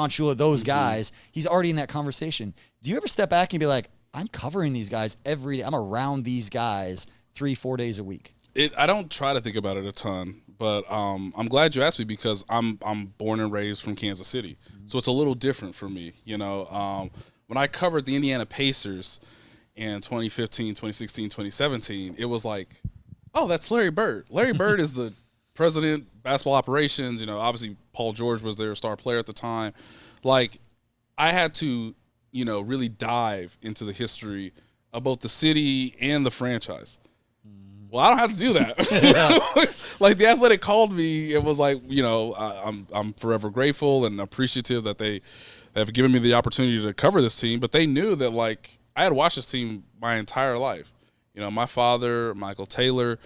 Shula, those guys. He's already in that conversation. Do you ever step back and be like, I'm covering these guys every day. I'm around these guys 3-4 days a week? I don't try to think about it a ton, but I'm glad you asked me, because I'm born and raised from Kansas City. So it's a little different for me. You know, when I covered the Indiana Pacers in 2015, 2016, 2017, it was like, oh, that's Larry Bird. Larry Bird is the president, basketball operations. You know, obviously Paul George was their star player at the time. Like, I had to really dive into the history of both the city and the franchise. Well, I don't have to do that. Like the Athletic called me, it was like, I'm forever grateful and appreciative that they have given me the opportunity to cover this team. But they knew that like I had watched this team my entire life. My father, Michael Taylor,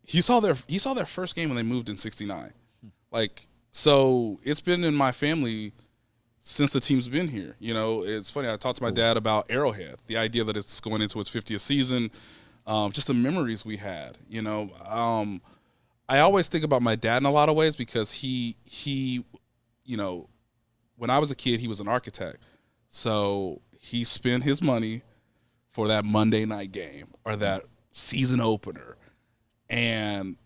he saw their first game when they moved in '69. Like, so it's been in my family since the team's been here. It's funny. I talked to my dad about Arrowhead, the idea that it's going into its 50th season. Just the memories we had, I always think about my dad in a lot of ways because he, when I was a kid, he was an architect. So he spent his money for that Monday night game or that season opener. And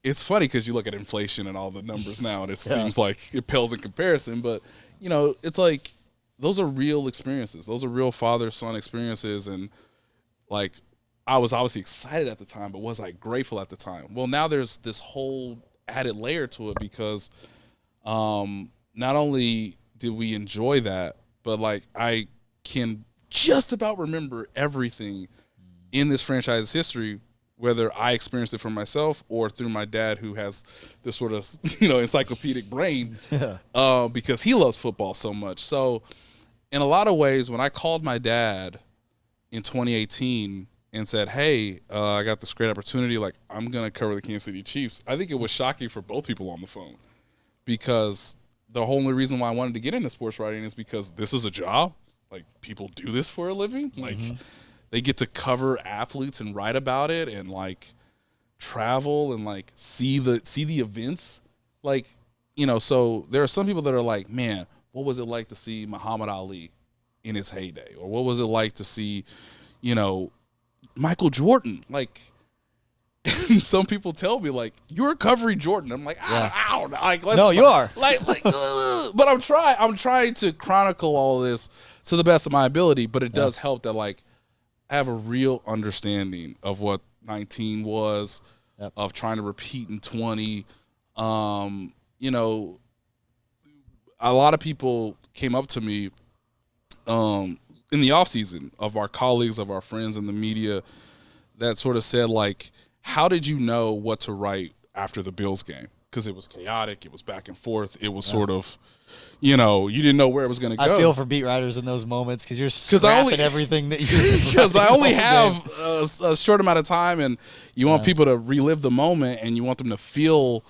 it's funny because you look at inflation and all the numbers now and it seems like it pales in comparison. But, it's like those are real experiences. Those are real father-son experiences. And, like, I was obviously excited at the time, but was I grateful at the time? Well, now there's this whole added layer to it because not only did we enjoy that, but like I can just about remember everything in this franchise's history, whether I experienced it for myself or through my dad, who has this sort of encyclopedic brain because he loves football so much. So in a lot of ways, when I called my dad in 2018 and said, hey, I got this great opportunity, like I'm going to cover the Kansas City Chiefs, I think it was shocking for both people on the phone because the whole only reason why I wanted to get into sports writing is because this is a job. Like people do this for a living. Like they get to cover athletes and write about it and like travel and like see the events. Like, so there are some people that are like, man, what was it like to see Muhammad Ali in his heyday? Or what was it like to see, Michael Jordan? Like, some people tell me like, you're covering Jordan. I'm like, I don't know. Like, you are. But I'm trying to chronicle all this to the best of my ability. But it does help that like I have a real understanding of what 19 was, of trying to repeat in 20. A lot of people came up to me in the offseason of our colleagues, of our friends in the media that sort of said, like, how did you know what to write after the Bills game? Because it was chaotic. It was back and forth. It was sort of, you didn't know where it was going to go. I feel for beat writers in those moments because you're scrapping everything that you because I only have a short amount of time, and you want people to relive the moment, and you want them to feel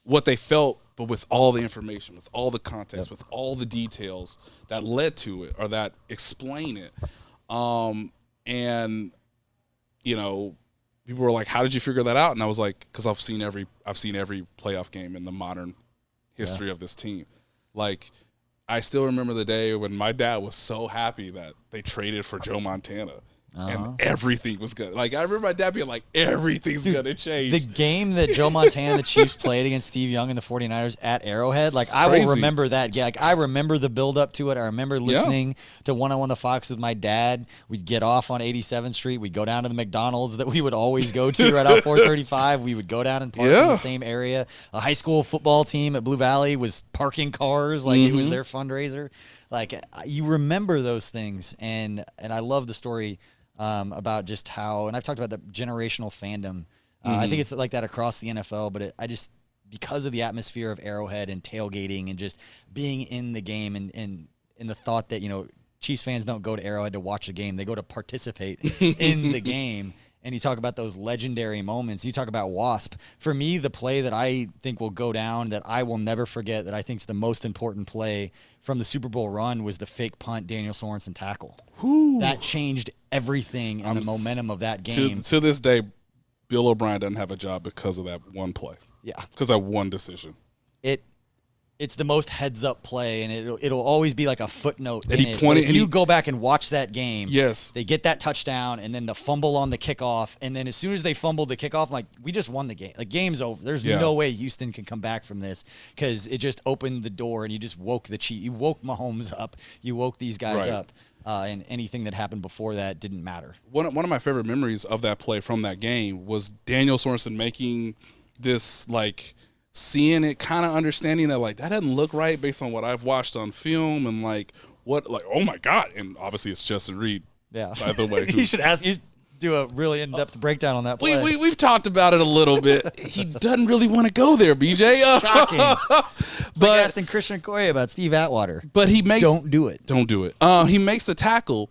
what they felt, but with all the information, with all the context, with all the details that led to it or that explain it. People were like, how did you figure that out? And I was like, because I've seen every playoff game in the modern history of this team. Like, I still remember the day when my dad was so happy that they traded for Joe Montana. And everything was good. Like, I remember my dad being like, everything's going to change. The game that Joe Montana and the Chiefs played against Steve Young and the 49ers at Arrowhead, like, I will remember that. Like, I remember the build-up to it. I remember listening to 101 The Fox with my dad. We'd get off on 87th Street. We'd go down to the McDonald's that we would always go to right off 435. We would go down and park in the same area. A high school football team at Blue Valley was parking cars. Like, it was their fundraiser. Like, you remember those things. And I love the story about just how, and I've talked about the generational fandom. I think it's like that across the NFL, but because of the atmosphere of Arrowhead and tailgating and just being in the game and the thought that, Chiefs fans don't go to Arrowhead to watch a game. They go to participate in the game. And you talk about those legendary moments. You talk about Wasp. For me, the play that I think will go down, that I will never forget, that I think is the most important play from the Super Bowl run was the fake punt Daniel Sorensen tackle. That changed everything in the momentum of that game. To this day, Bill O'Brien doesn't have a job because of that one play. Yeah. Because of that one decision. It's the most heads-up play, and it'll always be like a footnote and in it. If you go back and watch that game, they get that touchdown, and then the fumble on the kickoff, and then as soon as they fumbled the kickoff, I'm like, we just won the game. Like, game's over. There's no way Houston can come back from this because it just opened the door, and you just woke you woke Mahomes up. You woke these guys up, and anything that happened before that didn't matter. One of my favorite memories of that play from that game was Daniel Sorensen making this, like, seeing it, kind of understanding that, like, that doesn't look right based on what I've watched on film, and, like, what, like, oh my God. And obviously it's Justin Reed. Yeah. By the way, you should do a really in-depth breakdown on that play. We've talked about it a little bit. He doesn't really want to go there, BJ. Shocking. But asking Christian Okoye about Steve Atwater. But he makes don't do it. Don't do it. He makes the tackle,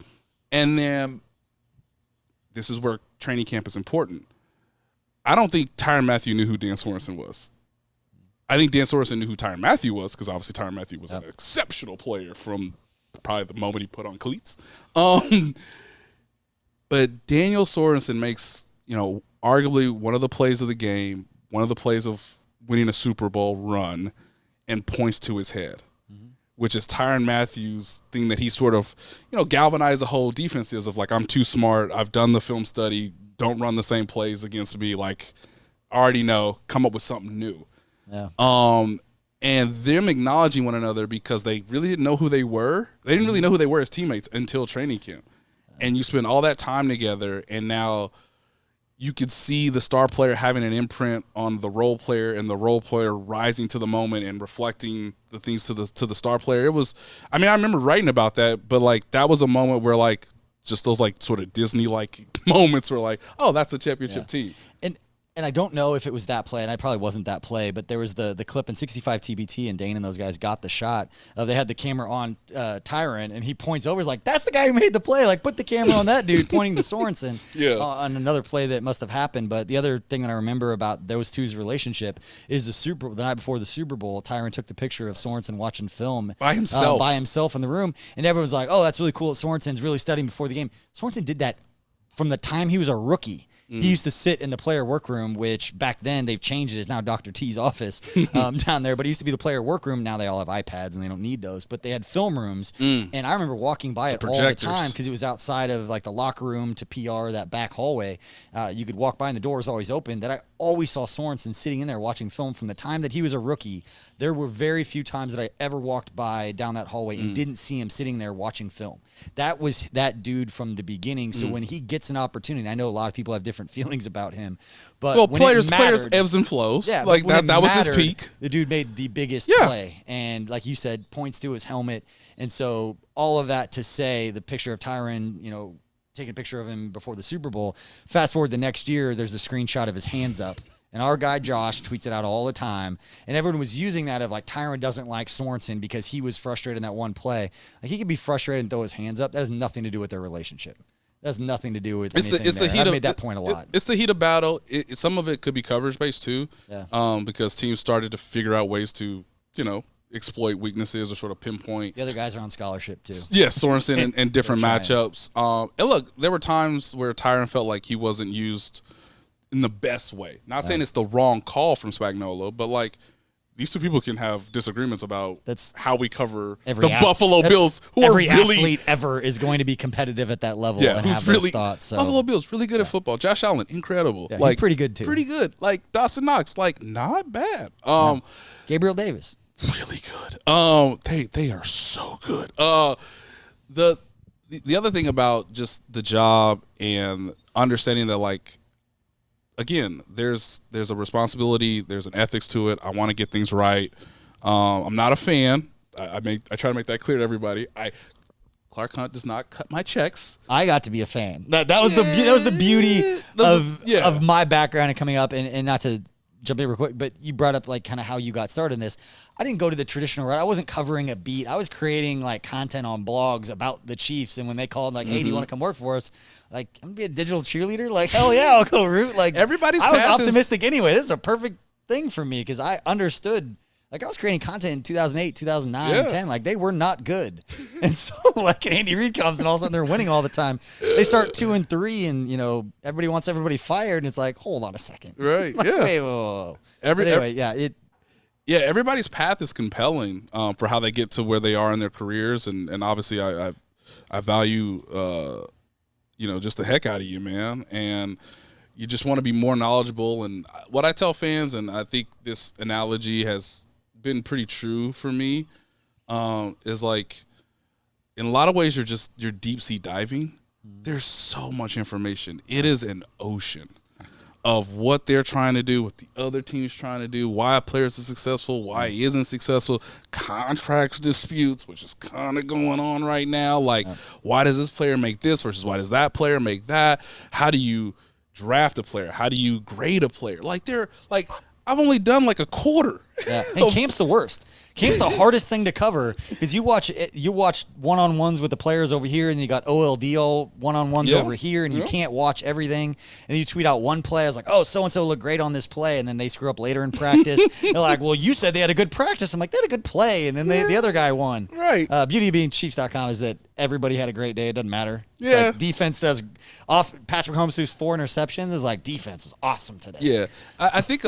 and then this is where training camp is important. I don't think Tyrann Mathieu knew who Dan Sorensen was. I think Dan Sorensen knew who Tyrann Mathieu was because obviously Tyrann Mathieu was an exceptional player from probably the moment he put on cleats. But Daniel Sorensen makes, arguably one of the plays of the game, one of the plays of winning a Super Bowl run, and points to his head, which is Tyrann Mathieu's thing that he sort of, galvanized the whole defense is of like, I'm too smart. I've done the film study. Don't run the same plays against me. Like, I already know. Come up with something new. Yeah. And them acknowledging one another because they really didn't know who they were. They didn't really know who they were as teammates until training camp. And you spend all that time together, and now you could see the star player having an imprint on the role player, and the role player rising to the moment and reflecting the things to the star player. It was, I remember writing about that, but like that was a moment where like just those like sort of Disney-like moments were like, oh, that's a championship team. And I don't know if it was that play, and I probably wasn't that play, but there was the clip in 65 TBT, and Dane and those guys got the shot. They had the camera on Tyrann, and he points over. He's like, that's the guy who made the play. Like, put the camera on that dude, pointing to Sorensen on another play that must have happened. But the other thing that I remember about those two's relationship is the night before the Super Bowl, Tyrann took the picture of Sorensen watching film. By himself in the room, and everyone's like, oh, that's really cool. Sorensen's really studying before the game. Sorensen did that from the time he was a rookie. He used to sit in the player workroom, which back then they've changed it. It's now Dr. T's office down there. But it used to be the player workroom. Now they all have iPads and they don't need those. But they had film rooms. And I remember walking by it all the time because it was outside of like the locker room to PR, that back hallway. You could walk by and the door was always open. That I always saw Sorensen sitting in there watching film from the time that he was a rookie. There were very few times that I ever walked by down that hallway and didn't see him sitting there watching film. That was that dude from the beginning. So when he gets an opportunity, I know a lot of people have different feelings about him, but players ebbs and flows. Yeah, like that was his peak. The dude made the biggest play, and like you said, points to his helmet, and so all of that to say the picture of Tyrann, taking a picture of him before the Super Bowl. Fast forward the next year, there's a screenshot of his hands up. And our guy Josh tweets it out all the time. And everyone was using that of like Tyrann doesn't like Sorensen because he was frustrated in that one play. Like he could be frustrated and throw his hands up. That has nothing to do with their relationship. That has nothing to do with anything. I've made that point a lot. It's the heat of battle. Some of it could be coverage based too. Yeah. Because teams started to figure out ways to, exploit weaknesses or sort of pinpoint. The other guys are on scholarship too. Yeah, Sorensen and different matchups. And look, there were times where Tyrann felt like he wasn't used in the best way. Not saying it's the wrong call from Spagnuolo, but like these two people can have disagreements about how we cover the Buffalo Bills, who are really every athlete ever is going to be competitive at that level. Yeah, and who's have really those thoughts. So. Buffalo Bills really good at football. Josh Allen, incredible. Yeah, like he's pretty good too. Pretty good. Like Dawson Knox, like not bad. Gabriel Davis, really good. They are so good. The other thing about just the job and understanding that like. Again, there's a responsibility, there's an ethics to it. I want to get things right. I'm not a fan. I try to make that clear to everybody. Clark Hunt does not cut my checks. I got to be a fan. That was the beauty of my background and coming up, and not to jump in real quick, but you brought up like kind of how you got started in this. I didn't go to the traditional route. I wasn't covering a beat. I was creating like content on blogs about the Chiefs, and when they called like, hey, do you want to come work for us? Like, I'm gonna be a digital cheerleader. Like, hell yeah, I'll go root. Like, I was optimistic anyway. This is a perfect thing for me because I understood. Like, I was creating content in 2008, 2009, 10. Like, they were not good. And so, like, Andy Reid comes and all of a sudden they're winning all the time. They start 2-3 and, everybody wants everybody fired. And it's like, hold on a second. Right, like, yeah. Wait, whoa. Everybody's path is compelling for how they get to where they are in their careers. And obviously, I value, just the heck out of you, man. And you just want to be more knowledgeable. And what I tell fans, and I think this analogy has been pretty true for me, is like in a lot of ways you're deep sea diving. There's so much information. It is an ocean. of what they're trying to do, what the other team's trying to do, why a player is successful, why he isn't successful, contracts disputes, which is kind of going on right now. Like, why does this player make this versus why does that player make that? How do you draft a player? How do you grade a player? Like, I've only done like a quarter. Yeah. And camp's the worst. Camp's the hardest thing to cover because you watch one-on-ones with the players over here, and you got OLD all one-on-ones over here, and you can't watch everything. And then you tweet out one play, I was like, oh, so-and-so looked great on this play, and then they screw up later in practice. They're like, well, you said they had a good practice. I'm like, they had a good play, and then the other guy won. Right. Beauty of being Chiefs.com is that everybody had a great day. It doesn't matter. Yeah. Like defense does off. Patrick Mahomes threw 4 interceptions. Is like defense was awesome today. Yeah. I think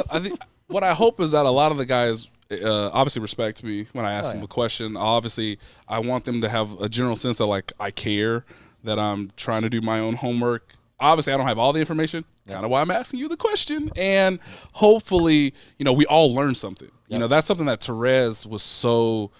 what I hope is that a lot of the guys obviously respect me when I ask them a question. Obviously, I want them to have a general sense that, like, I care, that I'm trying to do my own homework. Obviously, I don't have all the information, kind of why I'm asking you the question. And hopefully, we all learn something. That's something that Therese was so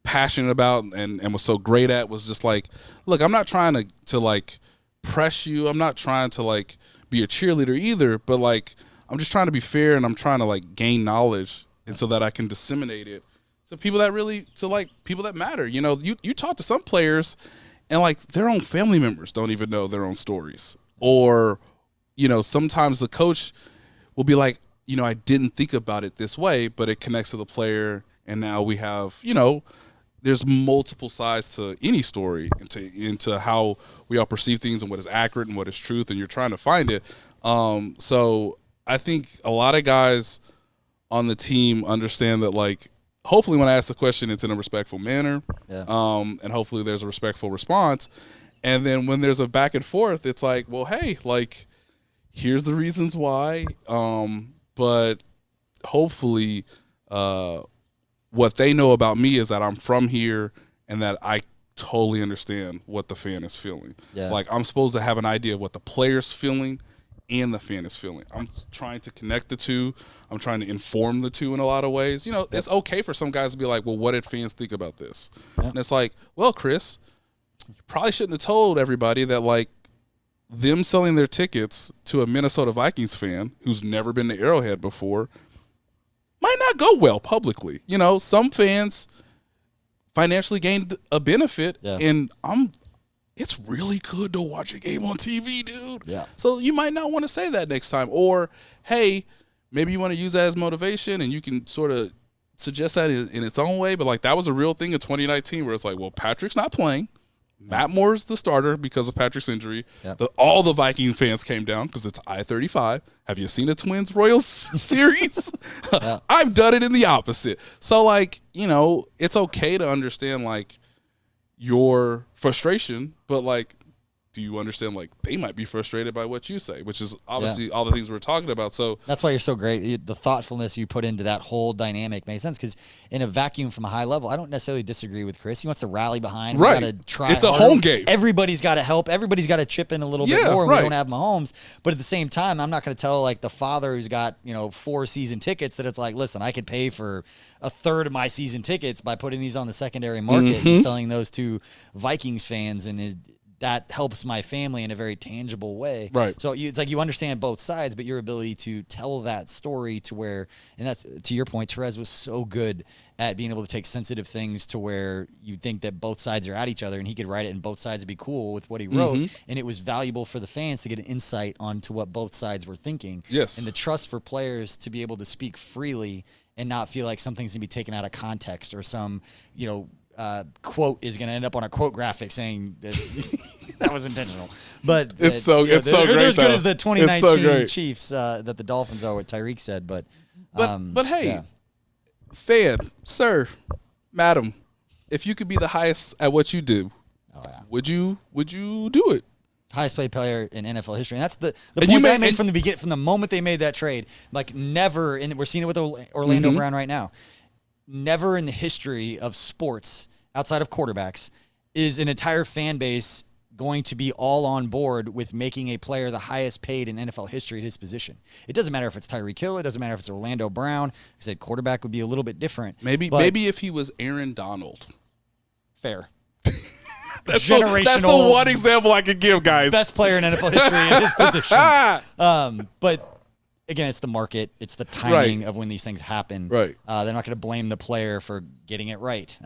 passionate about and was so great at, was just like, look, I'm not trying to like, press you. I'm not trying to, like, be a cheerleader either, but, like, I'm just trying to be fair, and I'm trying to, like, gain knowledge, and so that I can disseminate it to people that people that matter. You talk to some players, and, like, their own family members don't even know their own stories. Or, sometimes the coach will be like, I didn't think about it this way, but it connects to the player, and now we have, there's multiple sides to any story, into how we all perceive things and what is accurate and what is truth, and you're trying to find it. So I think a lot of guys on the team understand that, like, hopefully when I ask the question, it's in a respectful manner, and hopefully there's a respectful response. And then when there's a back and forth, it's like, well, hey, like, here's the reasons why, but hopefully what they know about me is that I'm from here and that I totally understand what the fan is feeling. Yeah. Like, I'm supposed to have an idea of what the player's feeling and the fan is feeling. I'm trying to connect the two. I'm trying to inform the two in a lot of ways. It's okay for some guys to be like, well, what did fans think about this? And it's like, well, Chris, you probably shouldn't have told everybody that, like, them selling their tickets to a Minnesota Vikings fan who's never been to Arrowhead before might not go well publicly. Some fans financially gained a benefit, and it's really good to watch a game on TV, dude. Yeah. So you might not want to say that next time. Or, hey, maybe you want to use that as motivation, and you can sort of suggest that in its own way. But, like, that was a real thing in 2019 where it's like, well, Patrick's not playing. Matt Moore's the starter because of Patrick's injury. Yep. All the Viking fans came down because it's I-35. Have you seen a Twins-Royals series? I've done it in the opposite. So, like, it's okay to understand, like, your frustration, but, like, do you understand, like, they might be frustrated by what you say, which is obviously all the things we're talking about. So that's why you're so great. The thoughtfulness you put into that whole dynamic makes sense, because in a vacuum from a high level, I don't necessarily disagree with Chris. He wants to rally behind. Right. We gotta try it's harder. A home game. Everybody's got to help. Everybody's got to chip in a little bit more. We don't have Mahomes. But at the same time, I'm not going to tell, like, the father who's got, 4 season tickets that it's like, listen, I could pay for a third of my season tickets by putting these on the secondary market and selling those to Vikings fans, and that helps my family in a very tangible way. Right. So it's like you understand both sides, but your ability to tell that story to where, and that's, to your point, Therese was so good at being able to take sensitive things to where you think that both sides are at each other, and he could write it and both sides would be cool with what he wrote. And it was valuable for the fans to get an insight onto what both sides were thinking. Yes. And the trust for players to be able to speak freely and not feel like something's going to be taken out of context, or some, quote is going to end up on a quote graphic saying that that was intentional. But it's so great. They're as good as the 2019 so Chiefs that the Dolphins are, what Tyreek said. But hey, fan, sir, madam, if you could be the highest at what you do, would you do it? Highest paid player in NFL history. And that's the point I made from the beginning, from the moment they made that trade. Like, never, and we're seeing it with Orlando Brown right now, never in the history of sports outside of quarterbacks is an entire fan base going to be all on board with making a player the highest paid in NFL history at his position. It doesn't matter if it's Tyreek Hill. It doesn't matter if it's Orlando Brown. I said quarterback would be a little bit different. Maybe if he was Aaron Donald. Fair. That's the one example I could give, guys. Best player in NFL history in his position. But again, it's the market. It's the timing of when these things happen. Right. They're not going to blame the player for getting it right.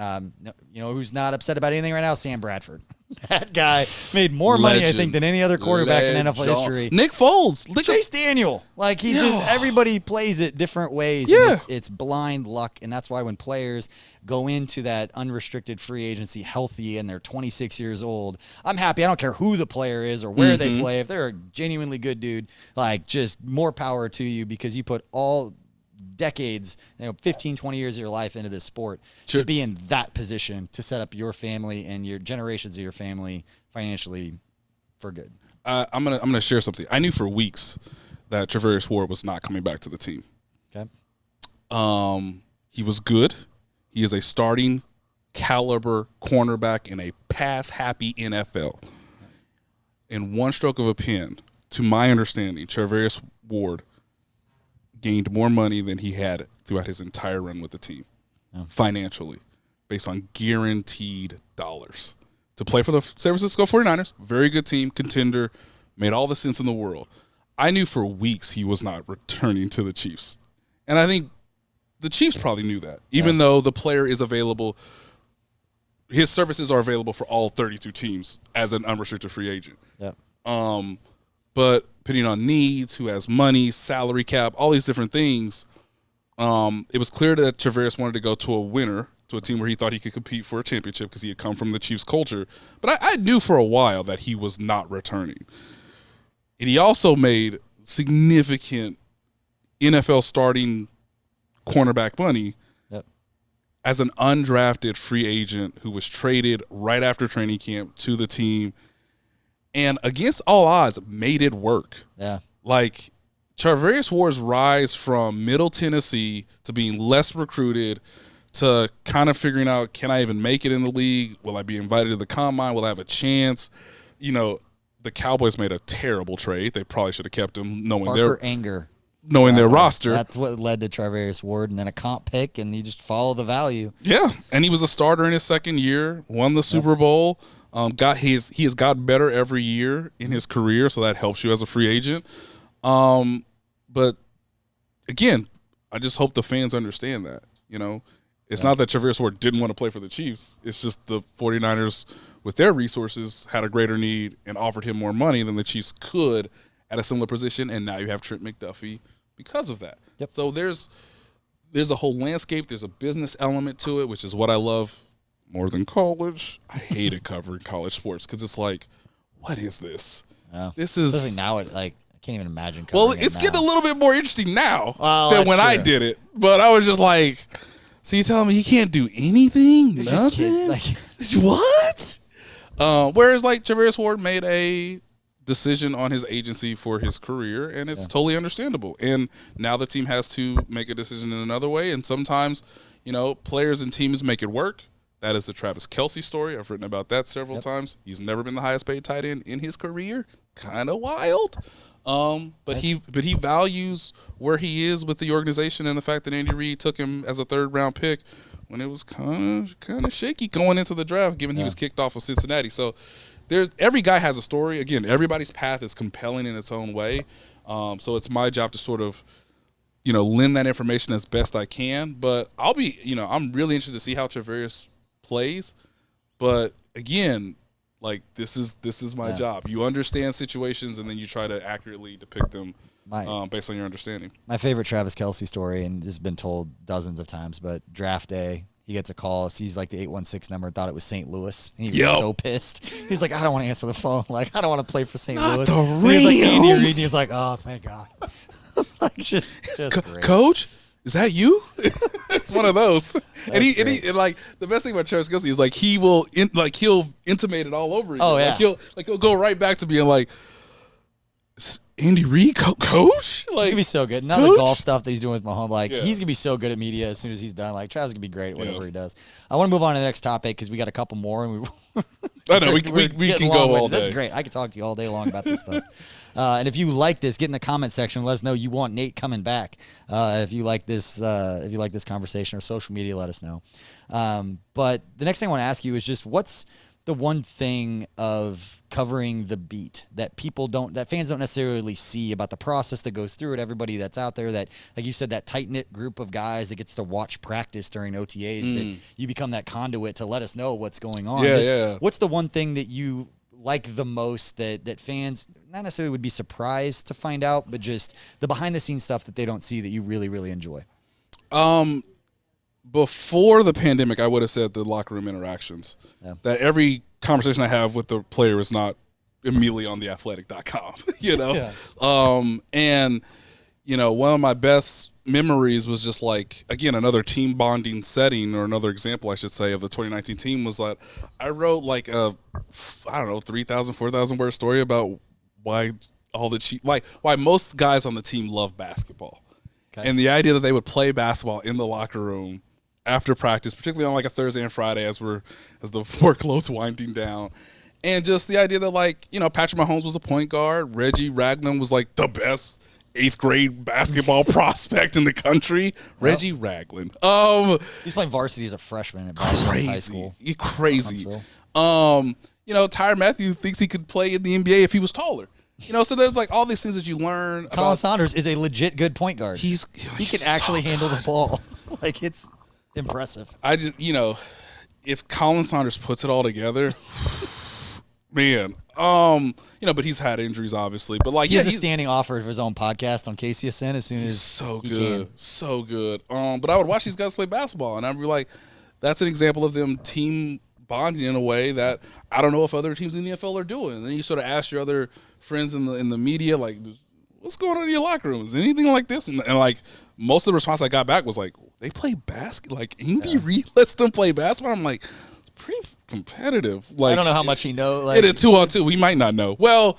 Who's not upset about anything right now? Sam Bradford. That guy made more money, I think, than any other quarterback in NFL history. Nick Foles. Chase Daniel. Like, everybody plays it different ways. Yeah. And it's blind luck. And that's why when players go into that unrestricted free agency healthy and they're 26 years old, I'm happy. I don't care who the player is or where they play. If they're a genuinely good dude, like, just more power to you because you put all decades, 15, 20 years of your life into this sport to be in that position to set up your family and your generations of your family financially for good. I'm gonna share something. I knew for weeks that Charvarius Ward was not coming back to the team. Okay. He was good. He is a starting caliber cornerback in a pass-happy NFL. In one stroke of a pen, to my understanding, Charvarius Ward gained more money than he had throughout his entire run with the team, financially, based on guaranteed dollars. To play for the San Francisco 49ers, very good team, contender, made all the sense in the world. I knew for weeks he was not returning to the Chiefs. And I think the Chiefs probably knew that, even though the player is available. His services are available for all 32 teams as an unrestricted free agent. Yeah. But depending on needs, who has money, salary cap, all these different things, it was clear that Charvarius wanted to go to a winner, to a team where he thought he could compete for a championship because he had come from the Chiefs culture. But I knew for a while that he was not returning. And he also made significant NFL starting cornerback money as an undrafted free agent who was traded right after training camp to the team. And against all odds, made it work. Yeah. Like, Charvarius Ward's rise from Middle Tennessee to being less recruited to kind of figuring out, can I even make it in the league? Will I be invited to the combine? Will I have a chance? The Cowboys made a terrible trade. They probably should have kept him knowing their roster. That's what led to Charvarius Ward, and then a comp pick, and you just follow the value. Yeah, and he was a starter in his second year, won the Super Bowl. He has gotten better every year in his career, so that helps you as a free agent. But again, I just hope the fans understand that. It's not that Charvarius Ward didn't want to play for the Chiefs. It's just the 49ers, with their resources, had a greater need and offered him more money than the Chiefs could at a similar position, and now you have Trent McDuffie because of that. Yep. So there's a whole landscape. There's a business element to it, which is what I love more than college. I hated covering college sports because it's like, what is this? This is especially now. I can't even imagine. Covering it's it getting a little bit more interesting now that's than when I true. did it. But I was just like, so you telling me he can't do anything? Nothing? What? Whereas Charvarius Ward made a decision on his agency for his career, and it's totally understandable. And now the team has to make a decision in another way. And sometimes, players and teams make it work. That is the Travis Kelce story. I've written about that several times. He's never been the highest paid tight end in his career. Kind of wild. But he values where he is with the organization and the fact that Andy Reid took him as a third-round pick when it was kind of shaky going into the draft, given he was kicked off of Cincinnati. So every guy has a story. Again, everybody's path is compelling in its own way. So it's my job to sort of, lend that information as best I can. But I'm really interested to see how Charvarius plays. But again, this is my job. You understand situations, and then you try to accurately depict them based on your understanding. My favorite Travis Kelce story, and this has been told dozens of times, but draft day, he gets a call, sees the 816 number, thought it was St. Louis. And he was so pissed. He's like, I don't want to answer the phone. I don't want to play for St. Louis. The and he's like, Andy Rams. Reid. He's like, oh, thank God. Just great. Coach, is that you? It's one of those. And the best thing about Travis Kelce is he'll intimate it all over again. Oh yeah. He'll go right back to being like, Andy Reid, coach? He's gonna be so good. Now coach? the golf stuff that he's doing with Mahomes, he's gonna be so good at media as soon as he's done. Travis gonna be great at whatever he does. I want to move on to the next topic because we got a couple more, and I know we can go all day. That's great. I could talk to you all day long about this stuff. And if you like this, get in the comment section. Let us know you want Nate coming back. If you like this conversation or social media, let us know. But the next thing I want to ask you is just what's the one thing of covering the beat that fans don't necessarily see about the process that goes through it? Everybody that's out there that, like you said, that tight-knit group of guys that gets to watch practice during OTAs, that you become that conduit to let us know what's going on. What's the one thing that you like the most that fans not necessarily would be surprised to find out, but just the behind-the-scenes stuff that they don't see that you really, really enjoy? Before the pandemic, I would have said the locker room interactions. Yeah. That every conversation I have with the player is not immediately on theathletic.com, you know? Yeah. And, you know, one of my best memories was just like, again, another team bonding setting, or another example, I should say, of the 2019 team was that I wrote like a, 3,000, 4,000 word story about why why most guys on the team love basketball. Okay. And the idea that they would play basketball in the locker room after practice, particularly on like a Thursday and Friday as the workload's winding down. And just the idea that, like, you know, Patrick Mahomes was a point guard. Reggie Ragland was like the best 8th grade basketball prospect in the country. Well, Reggie Ragland. He's playing varsity as a freshman at Boston High School. Crazy. You know, Tyrann Mathieu thinks he could play in the NBA if he was taller. You know, so there's like all these things that you learn. Colin Saunders is a legit good point guard. He can actually handle the ball. Like, it's impressive. I just, you know, if Colin Saunders puts it all together, man. You know, but he's had injuries, obviously. But like, he has a standing offer of his own podcast on KCSN as soon as so he good, can. So good. But I would watch these guys play basketball, and I'd be like, that's an example of them team bonding in a way that I don't know if other teams in the NFL are doing. And then you sort of ask your other friends in the media, like, what's going on in your locker room? Is anything like this? And like, most of the response I got back was like, they play basketball. Like, Andy Reid lets them play basketball. I'm like, it's pretty competitive. Like, I don't know how much he knows. Like, it is 2-on-2. We might not know. Well,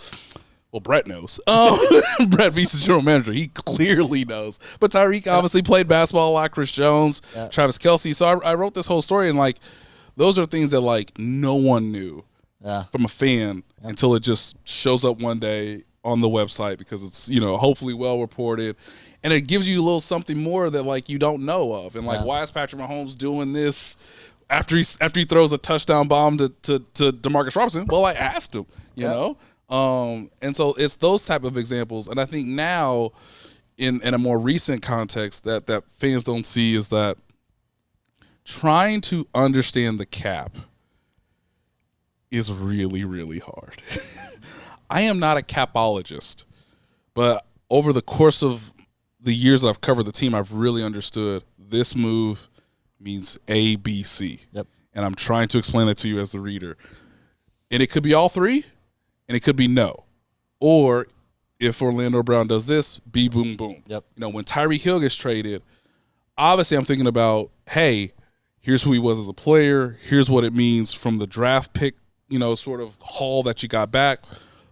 Brett knows. Brett Veach, the general manager, he clearly knows. But Tyreek obviously played basketball a lot. Chris Jones, Travis Kelce. So I wrote this whole story, and like, those are things that like no one knew from a fan until it just shows up one day on the website, because it's, you know, hopefully well reported, and it gives you a little something more that like you don't know of. And like, why is Patrick Mahomes doing this after he throws a touchdown bomb to Demarcus Robinson? Well, I asked him, you know. And so it's those type of examples. And I think now in a more recent context that fans don't see is that trying to understand the cap is really, really hard. I am not a capologist, but over the course of the years I've covered the team, I've really understood this move means A, B, C. Yep. And I'm trying to explain that to you as the reader. And it could be all three, and it could be no. Or if Orlando Brown does this, B, boom, boom. Yep. You know, when Tyreek Hill gets traded, obviously I'm thinking about, hey, here's who he was as a player. Here's what it means from the draft pick, you know, sort of haul that you got back.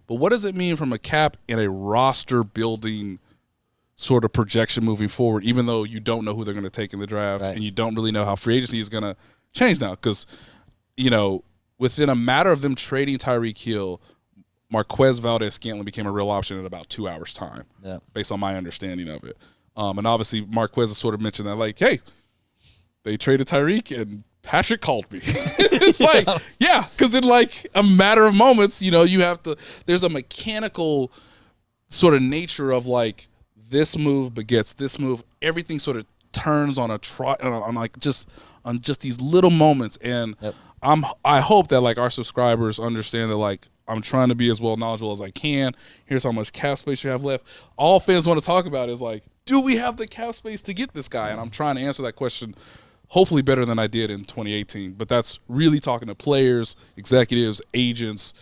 But what does it mean from a cap and a roster building sort of projection moving forward, even though you don't know who they're going to take in the draft, and you don't really know how free agency is going to change now? Because, you know, within a matter of them trading Tyreek Hill, Marquez Valdez-Scantling became a real option in about 2 hours' time, based on my understanding of it. And obviously Marquez has sort of mentioned that, like, hey, they traded Tyreek and Patrick called me. It's like, because in like a matter of moments, you know, you have to, there's a mechanical sort of nature of like this move begets this move. Everything sort of turns on on just these little moments. And I hope that like our subscribers understand that like I'm trying to be as well knowledgeable as I can. Here's how much cap space you have left. All fans want to talk about is like, do we have the cap space to get this guy? And I'm trying to answer that question hopefully better than I did in 2018. But that's really talking to players, executives, agents,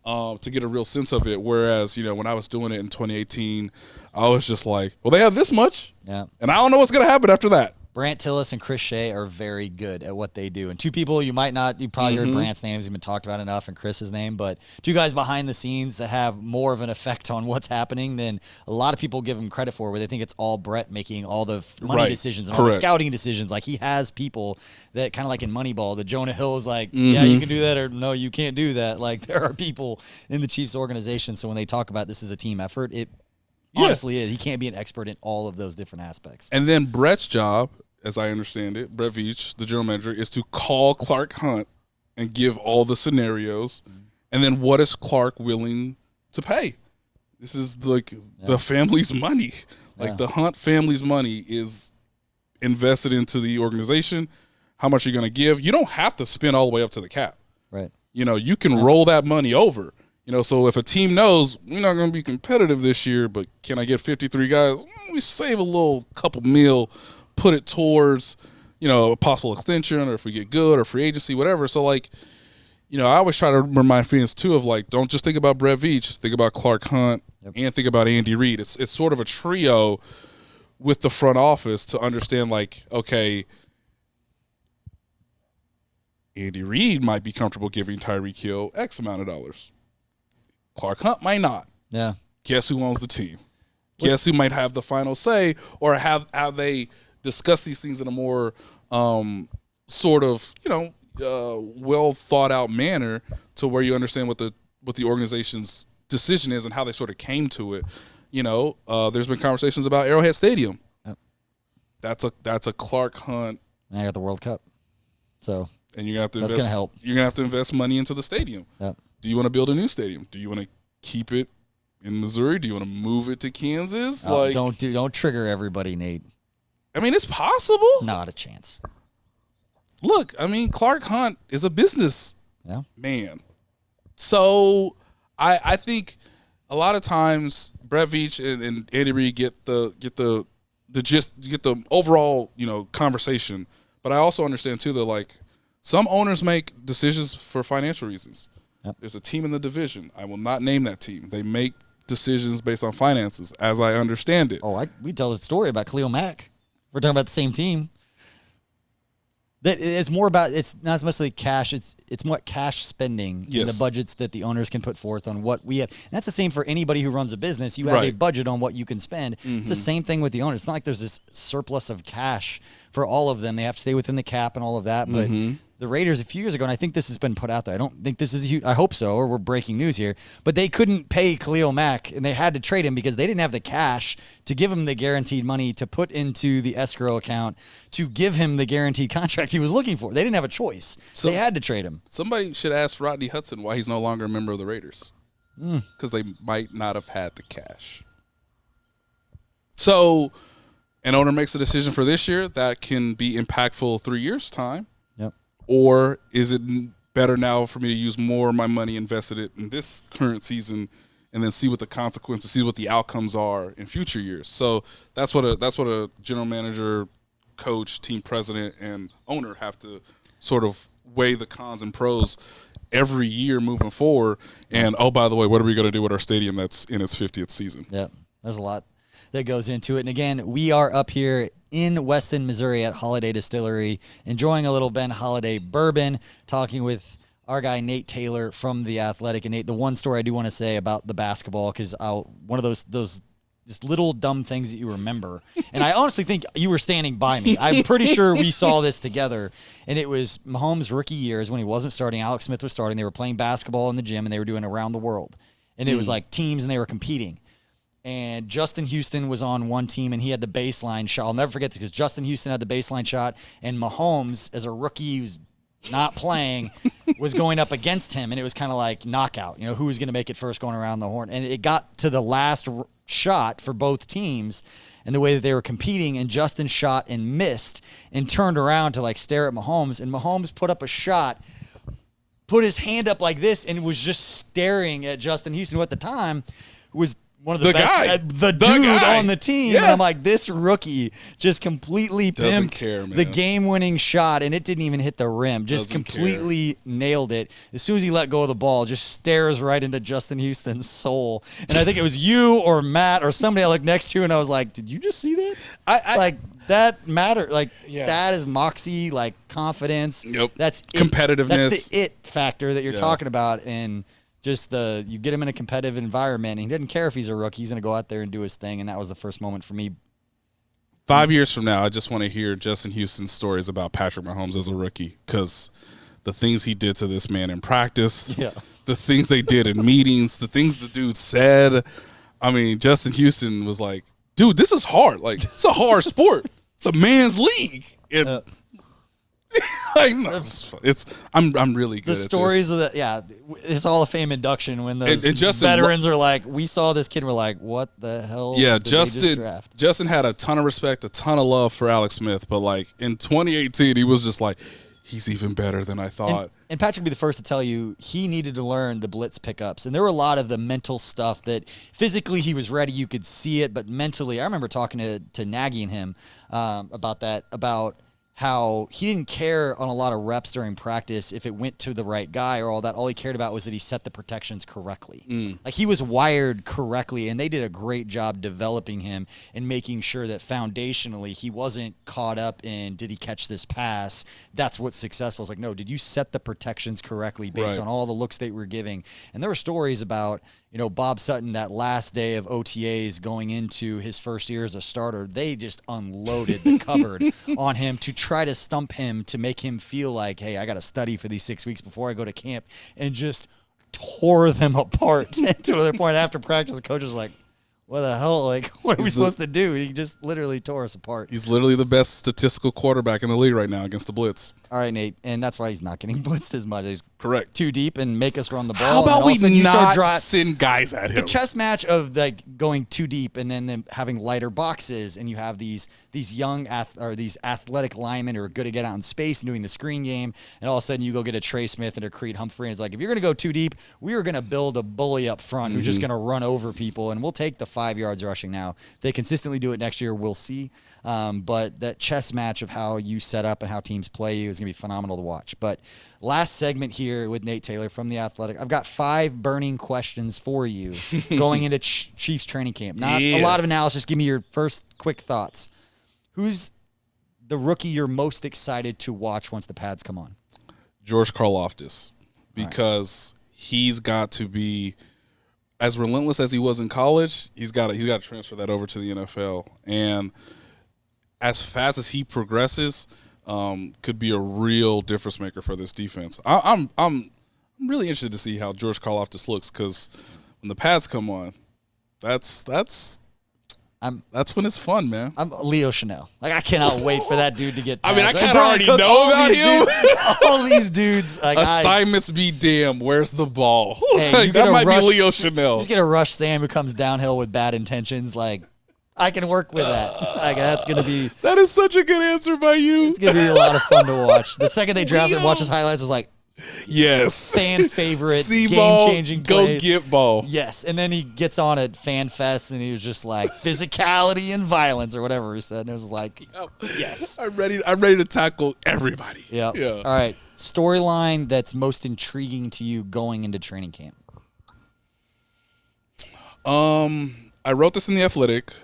to get a real sense of it. Whereas, you know, when I was doing it in 2018, I was just like, well, they have this much, and I don't know what's going to happen after that. Brant Tillis and Chris Shea are very good at what they do. And two people you probably heard Brant's names, he's been talked about enough, and Chris's name, but two guys behind the scenes that have more of an effect on what's happening than a lot of people give him credit for, where they think it's all Brett making all the money decisions and all the scouting decisions. Like, he has people that kind of like in Moneyball, the Jonah Hill is like, yeah, you can do that, or no, you can't do that. Like, there are people in the Chiefs organization. So when they talk about this as a team effort, it honestly is. He can't be an expert in all of those different aspects. And then Brett's job, as I understand it, Brett Veach, the general manager, is to call Clark Hunt and give all the scenarios, and then what is Clark willing to pay? This is like the family's money. Like the Hunt family's money is invested into the organization. How much are you going to give? You don't have to spend all the way up to the cap. Right. You know, you can roll that money over. You know, so if a team knows we're not going to be competitive this year, but can I get 53 guys? We save a little couple mil, put it towards, you know, a possible extension, or if we get good, or free agency, whatever. So, like, you know, I always try to remind fans, too, of, like, don't just think about Brett Veach. Think about Clark Hunt and think about Andy Reid. It's sort of a trio with the front office to understand, like, okay, Andy Reid might be comfortable giving Tyreek Hill X amount of dollars. Clark Hunt might not. Yeah. Guess who owns the team? Guess who might have the final say, or have they discuss these things in a more sort of, you know, well thought out manner to where you understand what the organization's decision is and how they sort of came to it. You know, there's been conversations about Arrowhead Stadium. Yep. That's a Clark Hunt. And I got the World Cup. So and you're gonna have to that's invest, gonna help. You're gonna have to invest money into the stadium. Yep. Do you want to build a new stadium? Do you want to keep it in Missouri? Do you want to move it to Kansas? Don't trigger everybody, Nate. I mean, it's possible. Not a chance. Look, I mean, Clark Hunt is a business man. So I think a lot of times Brett Veach and Andy Reid get the overall, you know, conversation. But I also understand too that, like, some owners make decisions for financial reasons. Yep. There's a team in the division. I will not name that team. They make decisions based on finances, as I understand it. Oh, we tell the story about Khalil Mack. We're talking about the same team. That it's more about, it's not as much like cash. It's more cash spending in the budgets that the owners can put forth on what we have. And that's the same for anybody who runs a business. You have a budget on what you can spend. Mm-hmm. It's the same thing with the owners. It's not like there's this surplus of cash for all of them. They have to stay within the cap and all of that. But the Raiders a few years ago, and I think this has been put out there. I don't think this is huge. I hope so, or we're breaking news here. But they couldn't pay Khalil Mack, and they had to trade him because they didn't have the cash to give him the guaranteed money to put into the escrow account to give him the guaranteed contract he was looking for. They didn't have a choice. So they had to trade him. Somebody should ask Rodney Hudson why he's no longer a member of the Raiders. Because they might not have had the cash. So an owner makes a decision for this year that can be impactful 3 years' time. Yep. Or is it better now for me to use more of my money, invested it in this current season, and then see what the consequences, see what the outcomes are in future years? So that's what a general manager, coach, team president, and owner have to sort of weigh the cons and pros every year moving forward. And, oh, by the way, what are we going to do with our stadium that's in its 50th season? Yep. There's a lot that goes into it. And again, we are up here in Weston, Missouri at Holiday Distillery, enjoying a little Ben Holiday bourbon, talking with our guy Nate Taylor from The Athletic. And Nate, the one story I do want to say about the basketball, because one of those just little dumb things that you remember. And I honestly think you were standing by me. I'm pretty sure we saw this together. And it was Mahomes' rookie years when he wasn't starting. Alex Smith was starting. They were playing basketball in the gym, and they were doing around the world. And it was like teams, and they were competing. And Justin Houston was on one team, and he had the baseline shot. I'll never forget this because Justin Houston had the baseline shot, and Mahomes, as a rookie who's not playing, was going up against him, and it was kind of like knockout. You know, who was going to make it first going around the horn? And it got to the last shot for both teams and the way that they were competing, and Justin shot and missed and turned around to, like, stare at Mahomes, and Mahomes put up a shot, put his hand up like this, and was just staring at Justin Houston, who at the time was – one of the best, guy. The dude guy on the team. Yeah. And I'm like, this rookie just completely pimped the game-winning shot, and it didn't even hit the rim. Just completely nailed it. As soon as he let go of the ball, just stares right into Justin Houston's soul. And I think it was you or Matt or somebody I looked next to, and I was like, did you just see that? That matter. Like, that is moxie, like, confidence. Yep. That's competitiveness. That's the it factor that you're talking about, and just you get him in a competitive environment, and he doesn't care if he's a rookie. He's going to go out there and do his thing, and that was the first moment for me. 5 years from now, I just want to hear Justin Houston's stories about Patrick Mahomes as a rookie, because the things he did to this man in practice, the things they did in meetings, the things the dude said. I mean, Justin Houston was like, dude, this is hard. Like, it's a hard sport. It's a man's league. And I know. I'm really good The at stories this. of his Hall of Fame induction when those And Justin veterans are like, we saw this kid, we're like, what the hell? Yeah, did they just draft? Justin had a ton of respect, a ton of love for Alex Smith, but like in 2018, he was just like, he's even better than I thought. And Patrick would be the first to tell you he needed to learn the blitz pickups. And there were a lot of the mental stuff that physically he was ready. You could see it, but mentally, I remember talking to Nagy and him about that, about how he didn't care on a lot of reps during practice if it went to the right guy or all that. All he cared about was that he set the protections correctly. Like he was wired correctly, and they did a great job developing him and making sure that foundationally he wasn't caught up in, did he catch this pass? That's what's successful. It's like, no, did you set the protections correctly based on all the looks they were giving? And there were stories about, Bob Sutton, that last day of OTAs going into his first year as a starter, they just unloaded the cupboard on him to try to stump him, to make him feel like, hey, I got to study for these 6 weeks before I go to camp, and just tore them apart to the point after practice, the coach was like, what the hell? Like, what are we supposed to do? He just literally tore us apart. He's literally the best statistical quarterback in the league right now against the blitz. All right, Nate, and that's why he's not getting blitzed as much. He's correct. Too deep and make us run the ball. How about we not send send guys at him? The chess match of like going too deep and then them having lighter boxes, and you have these young these athletic linemen who are good to get out in space and doing the screen game, and all of a sudden you go get a Trey Smith and a Creed Humphrey, and it's like, if you're going to go too deep, we are going to build a bully up front who's just going to run over people, and we'll take the 5 yards rushing now. If they consistently do it next year, we'll see. But that chess match of how you set up and how teams play you is going to be phenomenal to watch. But last segment here with Nate Taylor from The Athletic. I've got 5 burning questions for you going into Chiefs training camp. Not a lot of analysis. Give me your first quick thoughts. Who's the rookie you're most excited to watch once the pads come on? George Karlaftis, because he's got to be as relentless as he was in college. He's got to transfer that over to the NFL, and as fast as he progresses, could be a real difference maker for this defense. I'm really interested to see how George Karlaftis looks, because when the pads come on, that's when it's fun, man. I'm Leo Chanel. Like, I cannot wait for that dude to get pads. I mean, I kind of already know about him. All these dudes. Like, assignments be damn. Where's the ball? Hey, like, that might be Leo Chanel. He's gonna rush Sam, who comes downhill with bad intentions. Like, I can work with that. Like, that's gonna be. That is such a good answer by you. It's gonna be a lot of fun to watch. The second they drafted him, watch his highlights, was like, yes, fan favorite, game-changing plays. Go get ball. Yes, and then he gets on at Fan Fest, and he was just like, physicality and violence, or whatever he said, and it was like, yes, I'm ready to tackle everybody. Yeah. All right, storyline that's most intriguing to you going into training camp. I wrote this in The Athletic.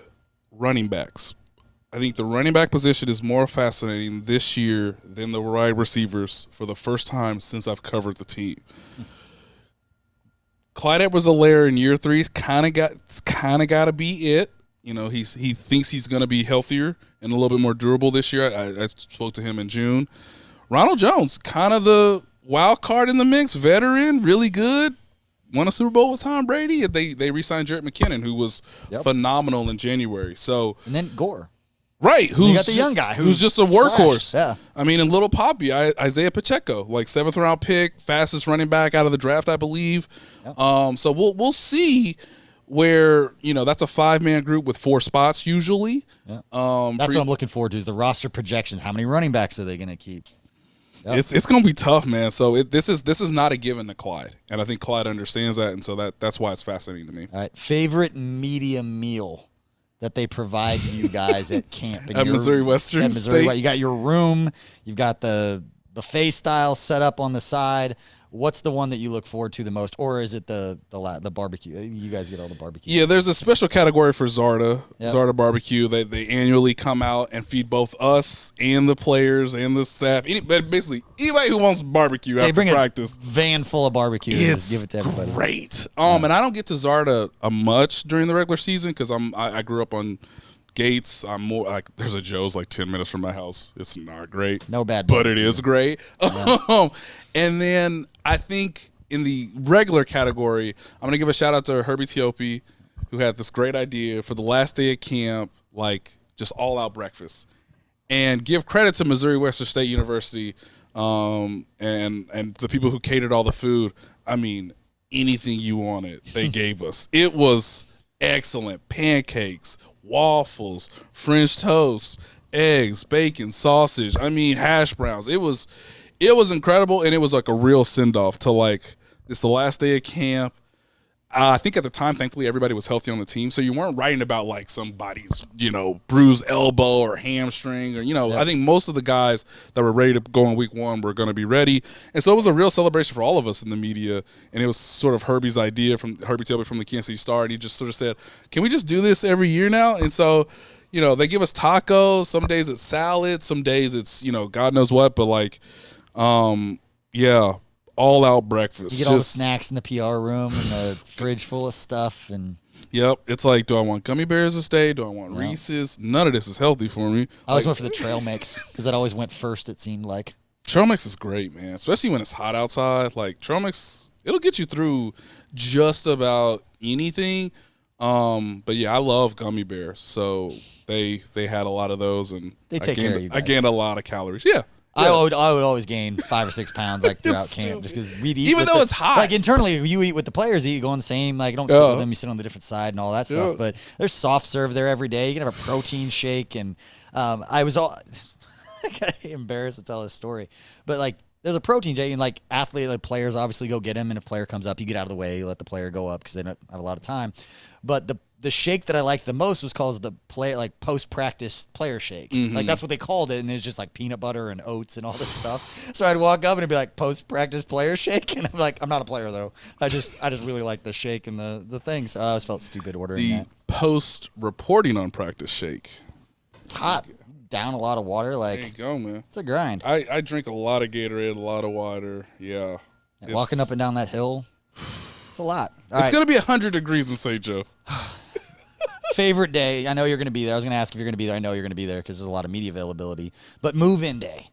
Running backs. I think the running back position is more fascinating this year than the wide receivers for the first time since I've covered the team. Clyde Edwards-Helaire in year 3 kind of got to be it. He thinks he's going to be healthier and a little bit more durable this year. I spoke to him in June. Ronald Jones, kind of the wild card in the mix, veteran, really good. Won a Super Bowl with Tom Brady. They re-signed Jarrett McKinnon, who was phenomenal in January. So, and then Gore. Right, who's got the young guy who's just a workhorse. Yeah. I mean, in Little Poppy, Isaiah Pacheco, like 7th round pick, fastest running back out of the draft, I believe. Yep. So we'll see where, that's a 5-man group with 4 spots usually. Yeah. That's what I'm looking forward to, is the roster projections. How many running backs are they going to keep? Yep. It's going to be tough, man. So this is not a given to Clyde, and I think Clyde understands that, and so that's why it's fascinating to me. All right, favorite media meal that they provide you guys at camp at Missouri Western State. You got your room, you've got the buffet style set up on the side. What's the one that you look forward to the most, or is it the barbecue? You guys get all the barbecue. Yeah, there's a special category for Zarda, Zarda Barbecue. They annually come out and feed both us and the players and the staff. Basically, anybody who wants barbecue after practice. A van full of barbecue. It's give it to everybody. Great. And I don't get to Zarda much during the regular season because I grew up on Gates. I'm more like, there's a Joe's like 10 minutes from my house. It's not great. No bad barbecue. But it is great. Yeah. And then I think in the regular category, I'm going to give a shout out to Herbie Teope, who had this great idea for the last day of camp, like just all out breakfast. and give credit to Missouri Western State University and the people who catered all the food. I mean, anything you wanted, they gave us. It was excellent. Pancakes, waffles, French toast, eggs, bacon, sausage. I mean, hash browns. It was incredible, and it was like a real send-off to, like, it's the last day of camp. I think at the time, thankfully, everybody was healthy on the team, so you weren't writing about, like, somebody's, bruised elbow or hamstring or, I think most of the guys that were ready to go in week one were going to be ready. And so it was a real celebration for all of us in the media, and it was sort of Herbie's idea from Herbie Taylor from the Kansas City Star, and he just sort of said, can we just do this every year now? And so, they give us tacos. Some days it's salad. Some days it's, God knows what, but, like, yeah. All-out breakfast. You get all the snacks in the PR room and the fridge full of stuff. And yep. It's like, do I want gummy bears this day? Do I want Reese's? None of this is healthy for me. I always went for the trail mix because that always went first, it seemed like. Trail mix is great, man, especially when it's hot outside. Like, trail mix, it'll get you through just about anything. But, yeah, I love gummy bears. So they had a lot of those. And they take care of you guys. I gained a lot of calories. Yeah. Yeah. I would always gain 5 or 6 pounds like throughout camp just because we'd eat. Even though it's hot. Like internally, you eat with the players, you go on the same. Like, don't sit with them, you sit on the different side and all that stuff. But there's soft serve there every day. You can have a protein shake. And I was all embarrassed to tell this story. But like, there's a protein shake, and like players obviously go get him. And if a player comes up, you get out of the way, you let the player go up because they don't have a lot of time. But the shake that I liked the most was called the post-practice player shake. Mm-hmm. Like, that's what they called it, and it's just like peanut butter and oats and all this stuff. So I'd walk up and it'd be like post-practice player shake, and I'm like, I'm not a player though. I just really like the shake and the thing. So I always felt stupid ordering that. The post-reporting on practice shake. It's hot. Down a lot of water. Like, there you go, man. It's a grind. I drink a lot of Gatorade, a lot of water. Yeah. Walking up and down that hill. It's a lot. It's going to be 100 degrees in St. Joe. Favorite day? I know you're going to be there. I was going to ask if you're going to be there. I know you're going to be there because there's a lot of media availability. But move-in day.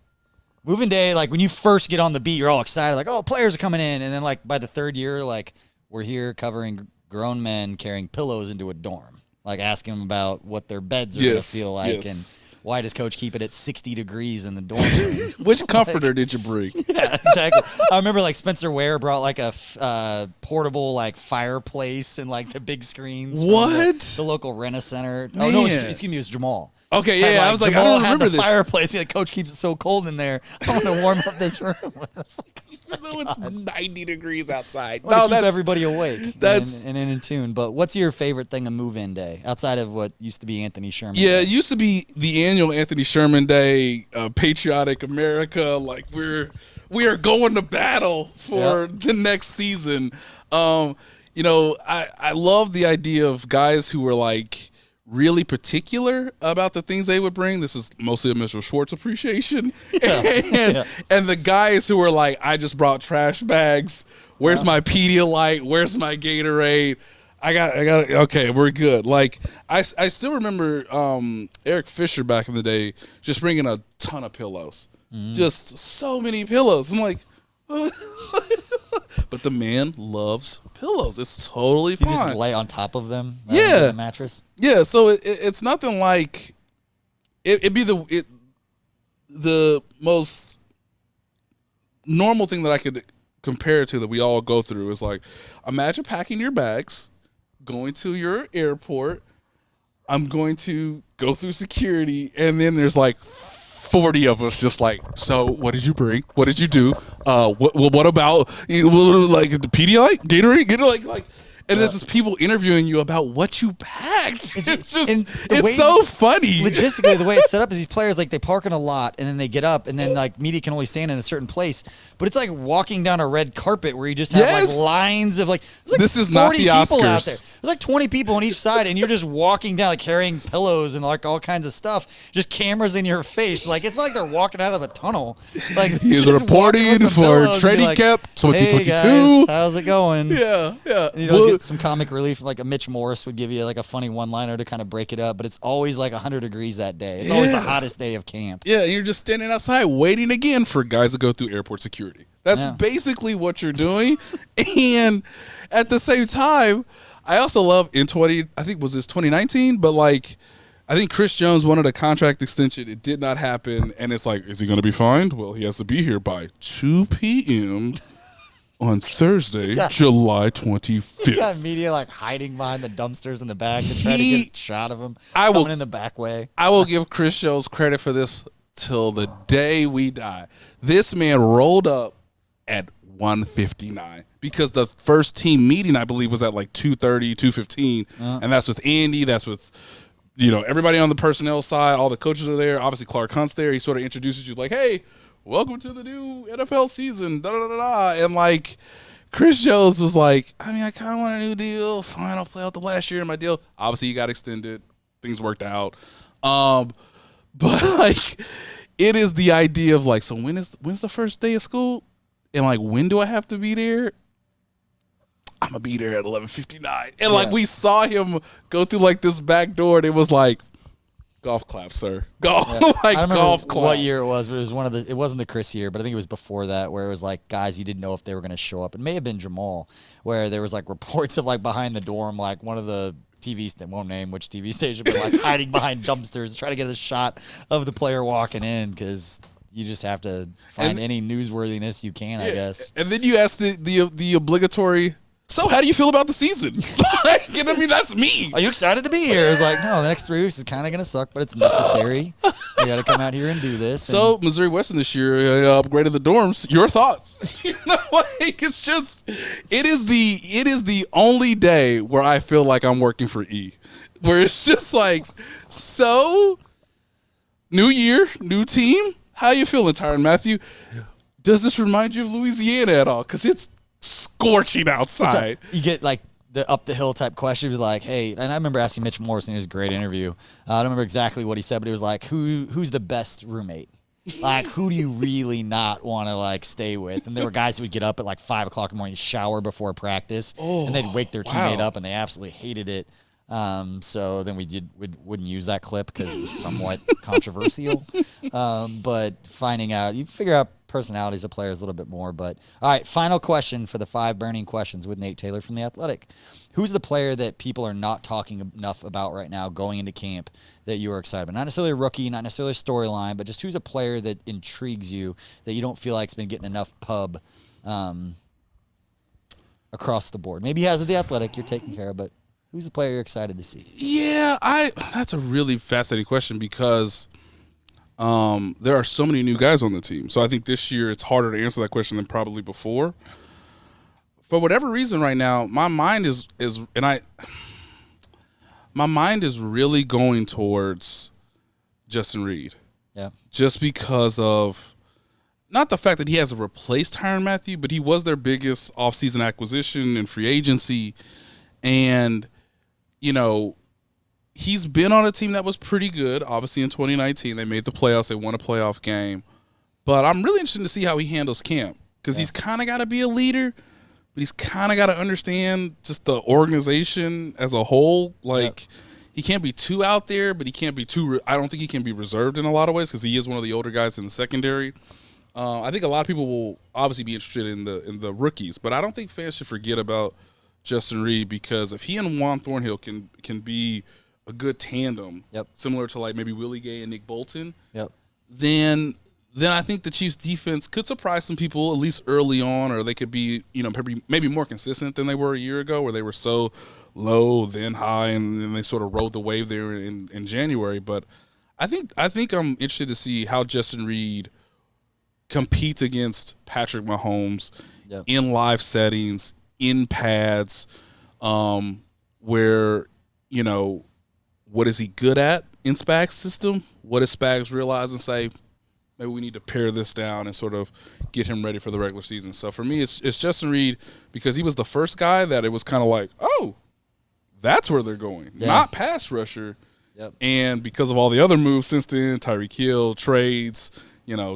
Move-in day, like when you first get on the beat, you're all excited. Like, oh, players are coming in. And then like by the third year, like we're here covering grown men carrying pillows into a dorm. Like asking them about what their beds are going to feel like. And why does coach keep it at 60 degrees in the dorm room? Which comforter did you bring? Yeah, exactly. I remember like Spencer Ware brought like a portable like fireplace and like the big screens. What? The local Rent-A-Center. Man. Oh no, excuse me, it was Jamal. Okay, yeah, I was like, Jamal I don't remember had the this. fireplace. Yeah, coach keeps it so cold in there. I want to warm up this room. Even though it's 90 degrees outside. No, keep everybody awake and in tune. But what's your favorite thing of move-in day outside of what used to be Anthony Sherman? Yeah, Day? it used to be the annual Anthony Sherman Day, Patriotic America. Like we are going to battle for the next season. I love the idea of guys who were like really particular about the things they would bring. This is mostly a Mr. Schwartz appreciation. And the guys who were like, I just brought trash bags. Where's my Pedialyte? Where's my Gatorade? I got okay, we're good. Like I still remember Eric Fisher back in the day just bringing a ton of pillows. Just so many pillows. I'm like, but the man loves pillows. It's totally fine. You just lay on top of them. Yeah, the mattress. Yeah, so it's nothing like it'd be the most normal thing that I could compare it to that we all go through is like, imagine packing your bags, going to your airport. I'm going to go through security, and then there's like 40 of us just like, so what did you bring? What did you do? What about like the Pedialyte, Gatorade, like, and there's just people interviewing you about what you packed. It's so funny. Logistically, the way it's set up is these players, like, they park in a lot and then they get up and then like media can only stand in a certain place. But it's like walking down a red carpet where you just have like lines of like, this is not the Oscars. Out there. There's like 20 people on each side and you're just walking down, like carrying pillows and like all kinds of stuff. Just cameras in your face. Like, it's not like they're walking out of the tunnel. Like, he's reporting for Training Camp 2022. Hey guys, how's it going? Yeah. And you know, get some comic relief, like a Mitch Morris would give you like a funny one-liner to kind of break it up, but it's always like 100 degrees that day. It's always the hottest day of camp. Yeah, you're just standing outside waiting again for guys to go through airport security. That's basically what you're doing. And at the same time, I also love I think was this 2019, but like I think Chris Jones wanted a contract extension. It did not happen. And it's like, is he going to be fined? Well, he has to be here by 2 p.m. on Thursday, July 25th. You got media like hiding behind the dumpsters in the back to try to get a shot of him coming in the back way. I will give Chris Jones credit for this till the day we die. This man rolled up at 1:59 because the first team meeting, I believe, was at like 2:30, 2:15. And that's with Andy. That's with, everybody on the personnel side. All the coaches are there. Obviously, Clark Hunt's there. He sort of introduces you like, hey, welcome to the new NFL season, da-da-da-da. And, like, Chris Jones was like, I kind of want a new deal. Fine, I'll play out the last year of my deal. Obviously, he got extended. Things worked out. But, like, it is the idea of, like, so when's the first day of school? And, like, when do I have to be there? I'm going to be there at 11:59. And, like, we saw him go through, like, this back door, and it was like, golf clap, sir. Golf, I don't remember golf clap. what year it was, but it was it wasn't the Chris year, but I think it was before that, where it was like guys you didn't know if they were going to show up. It may have been Jamal, where there was like reports of like behind the dorm, like one of the TVs that won't name which TV station, but like hiding behind dumpsters, trying to get a shot of the player walking in because you just have to find any newsworthiness you can, I guess. And then you ask the obligatory. So how do you feel about the season? That's me. Are you excited to be here? It's like, no, the next 3 weeks is kind of going to suck, but it's necessary. You got to come out here and do this. So Missouri Western this year upgraded the dorms. Your thoughts? It's just, it is the only day where I feel like I'm working for E, where it's just like, so new year, new team. How you feeling, Tyron Matthew? Does this remind you of Louisiana at all? Because it's scorching outside. You get like the up the hill type question. It was like, hey, and I remember asking Mitch Morrison. It was a great interview. I don't remember exactly what he said, but it was like, who's the best roommate? Like, who do you really not want to like stay with? And there were guys who would get up at like 5 o'clock in the morning, shower before practice, and they'd wake their teammate up, and they absolutely hated it. So then we wouldn't use that clip because it was somewhat controversial. But finding out, you figure out personalities of players a little bit more. But all right, final question for the 5 burning questions with Nate Taylor from The Athletic. Who's the player that people are not talking enough about right now going into camp that you are excited about? Not necessarily a rookie, not necessarily a storyline, but just who's a player that intrigues you that you don't feel like has been getting enough pub across the board? Maybe he has at The Athletic, you're taking care of, but who's the player you're excited to see? Yeah, that's a really fascinating question because there are so many new guys on the team. So I think this year it's harder to answer that question than probably before. For whatever reason right now, my mind is really going towards Justin Reed. Yeah. Just because of not the fact that he hasn't replaced Tyrann Mathieu, but he was their biggest offseason acquisition in free agency. And, he's been on a team that was pretty good. Obviously, in 2019, they made the playoffs. They won a playoff game. But I'm really interested to see how he handles camp because he's kind of got to be a leader, but he's kind of got to understand just the organization as a whole. Like, he can't be too out there, but he can't be too – I don't think he can be reserved in a lot of ways because he is one of the older guys in the secondary. I think a lot of people will obviously be interested in the rookies, but I don't think fans should forget about Justin Reed because if he and Juan Thornhill can be – a good tandem, similar to like maybe Willie Gay and Nick Bolton, then I think the Chiefs' defense could surprise some people at least early on, or they could be maybe more consistent than they were a year ago, where they were so low then high, and then they sort of rode the wave there in January. But I think I'm interested to see how Justin Reed competes against Patrick Mahomes in live settings, in pads, where what is he good at in Spags' system? What does Spags realize and say, maybe we need to pare this down and sort of get him ready for the regular season? So for me, it's Justin Reed because he was the first guy that it was kind of like, oh, that's where they're going, not pass rusher. And because of all the other moves since then, Tyreek Hill, trades,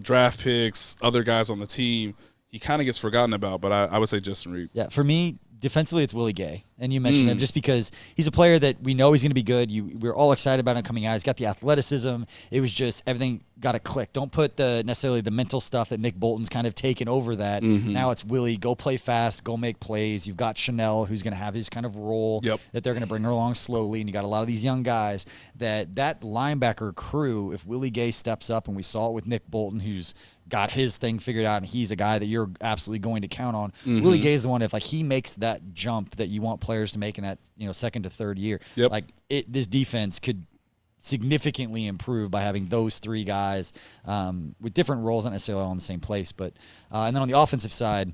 draft picks, other guys on the team, he kind of gets forgotten about, but I would say Justin Reed. Yeah, for me, defensively, it's Willie Gay. And you mentioned him just because he's a player that we know he's going to be good. We're all excited about him coming out. He's got the athleticism. It was just everything got to click. Don't put necessarily the mental stuff that Nick Bolton's kind of taken over that. Now it's Willie, go play fast, go make plays. You've got Chanel, who's going to have his kind of role that they're going to bring her along slowly. And you got a lot of these young guys that linebacker crew, if Willie Gay steps up, and we saw it with Nick Bolton, who's got his thing figured out, and he's a guy that you're absolutely going to count on. Willie Gay is the one, if he makes that jump that you want players to make in that second to third year, this defense could significantly improve by having those three guys with different roles, not necessarily all in the same place. But and then on the offensive side,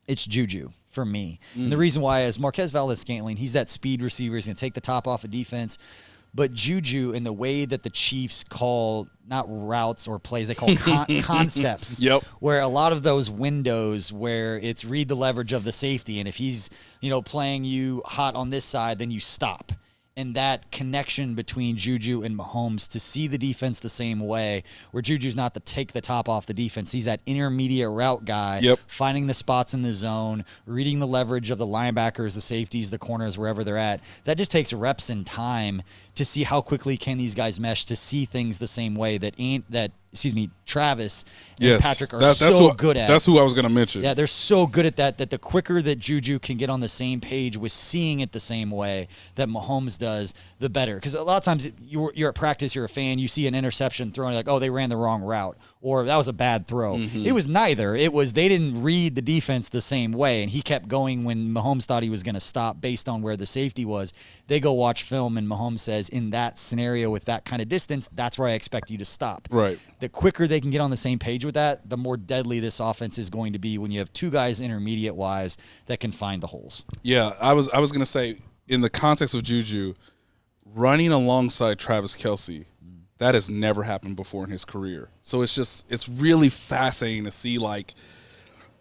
it's Juju for me. And the reason why is Marquez Valdes-Scantling, he's that speed receiver. He's going to take the top off of defense. But Juju, in the way that the Chiefs call not routes or plays, they call concepts. Where a lot of those windows where it's read the leverage of the safety, and if he's playing you hot on this side, then you stop. And that connection between Juju and Mahomes to see the defense the same way, where Juju's not the take the top off the defense. He's that intermediate route guy, finding the spots in the zone, reading the leverage of the linebackers, the safeties, the corners, wherever they're at. That just takes reps and time to see how quickly can these guys mesh to see things the same way that Travis and Patrick are good at. That's who I was going to mention. Yeah, they're so good at that the quicker that Juju can get on the same page with seeing it the same way that Mahomes does, the better. Because a lot of times you're at practice, you're a fan, you see an interception thrown, like, oh, they ran the wrong route, or that was a bad throw. It was neither. It was they didn't read the defense the same way, and he kept going when Mahomes thought he was going to stop based on where the safety was. They go watch film, and Mahomes says, in that scenario with that kind of distance, that's where I expect you to stop. Right. The quicker they can get on the same page with that, the more deadly this offense is going to be when you have two guys intermediate-wise that can find the holes. Yeah, I was going to say, in the context of Juju, running alongside Travis Kelce, that has never happened before in his career. So it's really fascinating to see,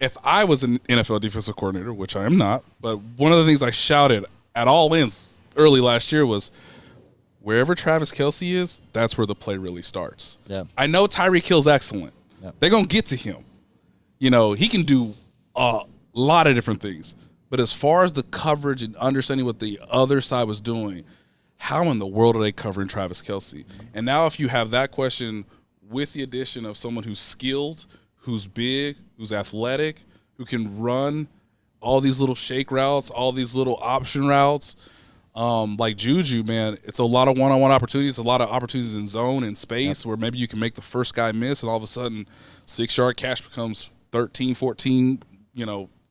if I was an NFL defensive coordinator, which I am not, but one of the things I shouted at all ends early last year was, wherever Travis Kelce is, that's where the play really starts. Yeah. I know Tyreek Hill's excellent. Yeah. They're going to get to him. He can do a lot of different things. But as far as the coverage and understanding what the other side was doing, how in the world are they covering Travis Kelce? And now if you have that question with the addition of someone who's skilled, who's big, who's athletic, who can run all these little shake routes, all these little option routes, like Juju, man, it's a lot of one-on-one opportunities, a lot of opportunities in zone and space where maybe you can make the first guy miss, and all of a sudden 6-yard catch becomes 13, 14,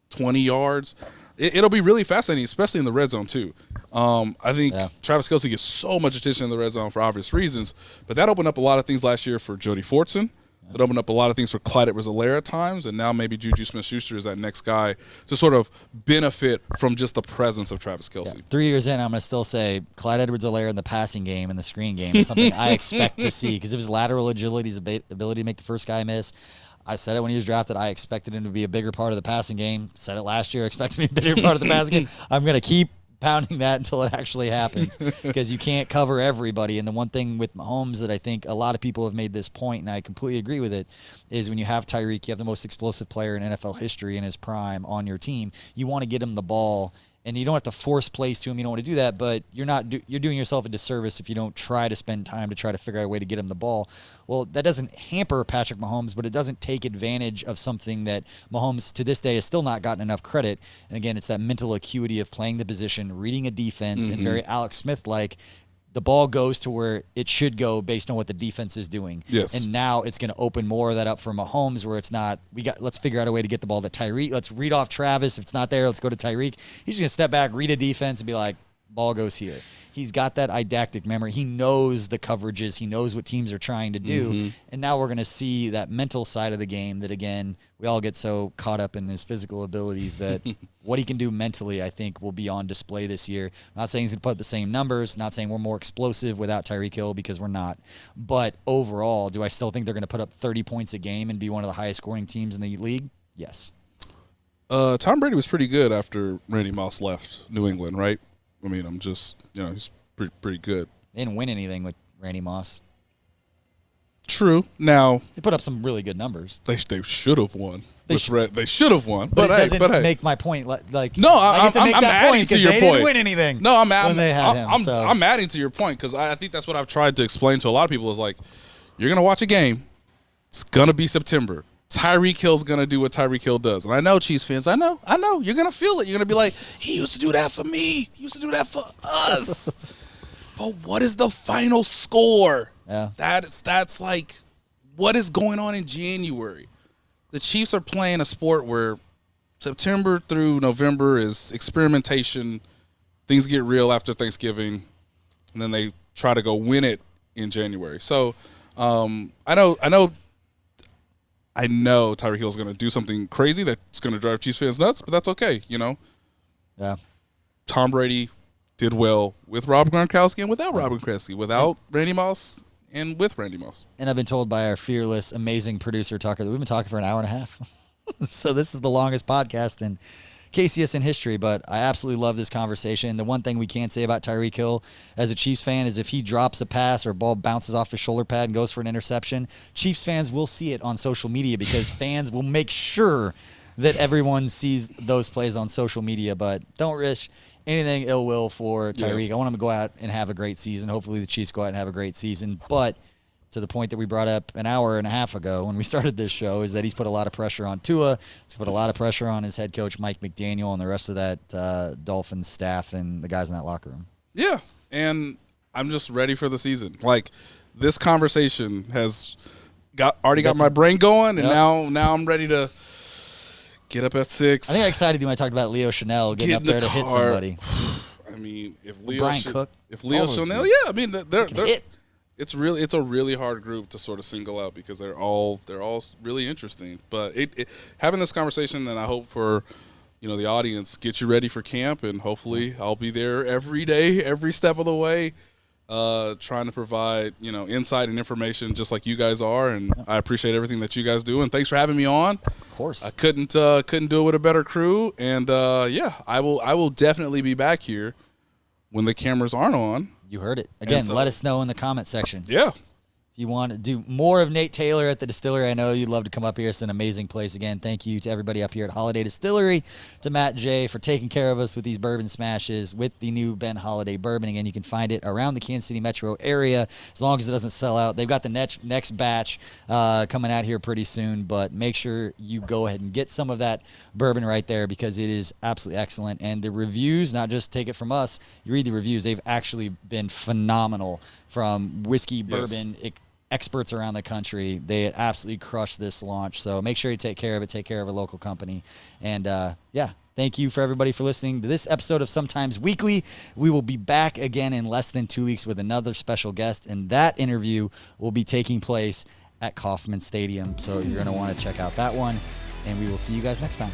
20 yards. It'll be really fascinating, especially in the red zone too. I think Travis Kelce gets so much attention in the red zone for obvious reasons, but that opened up a lot of things last year for Jody Fortson. It opened up a lot of things for Clyde Edwards-Helaire at times, and now maybe Juju Smith-Schuster is that next guy to sort of benefit from just the presence of Travis Kelce. Yeah. 3 years in, I'm going to still say Clyde Edwards-Helaire in the passing game and the screen game is something I expect to see because of his lateral agility, his ability to make the first guy miss. I said it when he was drafted. I expected him to be a bigger part of the passing game. Said it last year. Expects me to be a bigger part of the passing game. I'm going to keep pounding that until it actually happens because you can't cover everybody. And the one thing with Mahomes that I think a lot of people have made this point, and I completely agree with it, is when you have Tyreek, you have the most explosive player in NFL history in his prime on your team. You want to get him the ball, and you don't have to force plays to him. You don't want to do that, but you're doing yourself a disservice if you don't try to spend time to try to figure out a way to get him the ball. Well, that doesn't hamper Patrick Mahomes, but it doesn't take advantage of something that Mahomes to this day has still not gotten enough credit. And again, it's that mental acuity of playing the position, reading a defense, and very Alex Smith-like. The ball goes to where it should go based on what the defense is doing. Yes. And now it's going to open more of that up for Mahomes where it's not, let's figure out a way to get the ball to Tyreek. Let's read off Travis. If it's not there, let's go to Tyreek. He's just going to step back, read a defense, and be like, ball goes here. He's got that didactic memory. He knows the coverages. He knows what teams are trying to do. And now we're going to see that mental side of the game that, again, we all get so caught up in his physical abilities that what he can do mentally, I think, will be on display this year. I'm not saying he's going to put up the same numbers, not saying we're more explosive without Tyreek Hill because we're not. But overall, do I still think they're going to put up 30 points a game and be one of the highest scoring teams in the league? Yes. Tom Brady was pretty good after Randy Moss left New England, right? I mean, he's pretty good. They didn't win anything with Randy Moss. True. Now They put up some really good numbers. they should have won. They They should have won. But it doesn't hey. make my point. Like No, I get to make I'm that adding point to 'cause your they point. didn't win anything. No, when they had him. So. I'm adding to your point because I think that's what I've tried to explain to a lot of people is like, you're gonna watch a game. It's gonna be September. Tyreek Hill's gonna do what Tyreek Hill does, and I know Chiefs fans. I know. You're gonna feel it. You're gonna be like, he used to do that for me. He used to do that for us. But what is the final score? Yeah. That's like, what is going on in January? The Chiefs are playing a sport where September through November is experimentation. Things get real after Thanksgiving, and then they try to go win it in January. So I know Tyreek Hill's going to do something crazy that's going to drive Chiefs fans nuts, but that's okay, you know. Yeah. Tom Brady did well with Rob Gronkowski and without Rob Gronkowski, without Randy Moss and with Randy Moss. And I've been told by our fearless, amazing producer Tucker that we've been talking for an hour and a half. So this is the longest podcast in KCS in history, but I absolutely love this conversation. The one thing we can't say about Tyreek Hill as a Chiefs fan is if he drops a pass or a ball bounces off his shoulder pad and goes for an interception, Chiefs fans will see it on social media because fans will make sure that everyone sees those plays on social media. But don't wish anything ill will for Tyreek. Yeah. I want him to go out and have a great season. Hopefully the Chiefs go out and have a great season. But to the point that we brought up an hour and a half ago when we started this show is that he's put a lot of pressure on Tua. He's put a lot of pressure on his head coach, Mike McDaniel, and the rest of that Dolphins staff and the guys in that locker room. Yeah, and I'm just ready for the season. Like, this conversation has already got my brain going, and now I'm ready to get up at 6. I think I excited you when I talked about Leo Chanel getting up there to hit somebody. I mean, if Leo Brian Cook, Leo all those Chanel, dudes. yeah, I mean they're hit. it's a really hard group to sort of single out because they're all really interesting. But having this conversation, and I hope for the audience, get you ready for camp, and hopefully I'll be there every day, every step of the way, trying to provide insight and information just like you guys are. And I appreciate everything that you guys do, and thanks for having me on. Of course, I couldn't do it with a better crew, and I will definitely be back here when the cameras aren't on. You heard it. Again, so- let us know in the comment section. Yeah. If you want to do more of Nate Taylor at the distillery, I know you'd love to come up here. It's an amazing place. Again, thank you to everybody up here at Holiday Distillery, to Matt J for taking care of us with these bourbon smashes with the new Ben Holiday bourbon. Again, you can find it around the Kansas City metro area as long as it doesn't sell out. They've got the next batch coming out here pretty soon, but make sure you go ahead and get some of that bourbon right there because it is absolutely excellent. And the reviews, not just take it from us, you read the reviews, they've actually been phenomenal from whiskey, bourbon, experts around the country. They absolutely crushed this launch. So make sure you take care of it. Take care of a local company. And thank you for everybody for listening to this episode of Sometimes Weekly. We will be back again in less than 2 weeks with another special guest. And that interview will be taking place at Kauffman Stadium. So you're going to want to check out that one. And we will see you guys next time.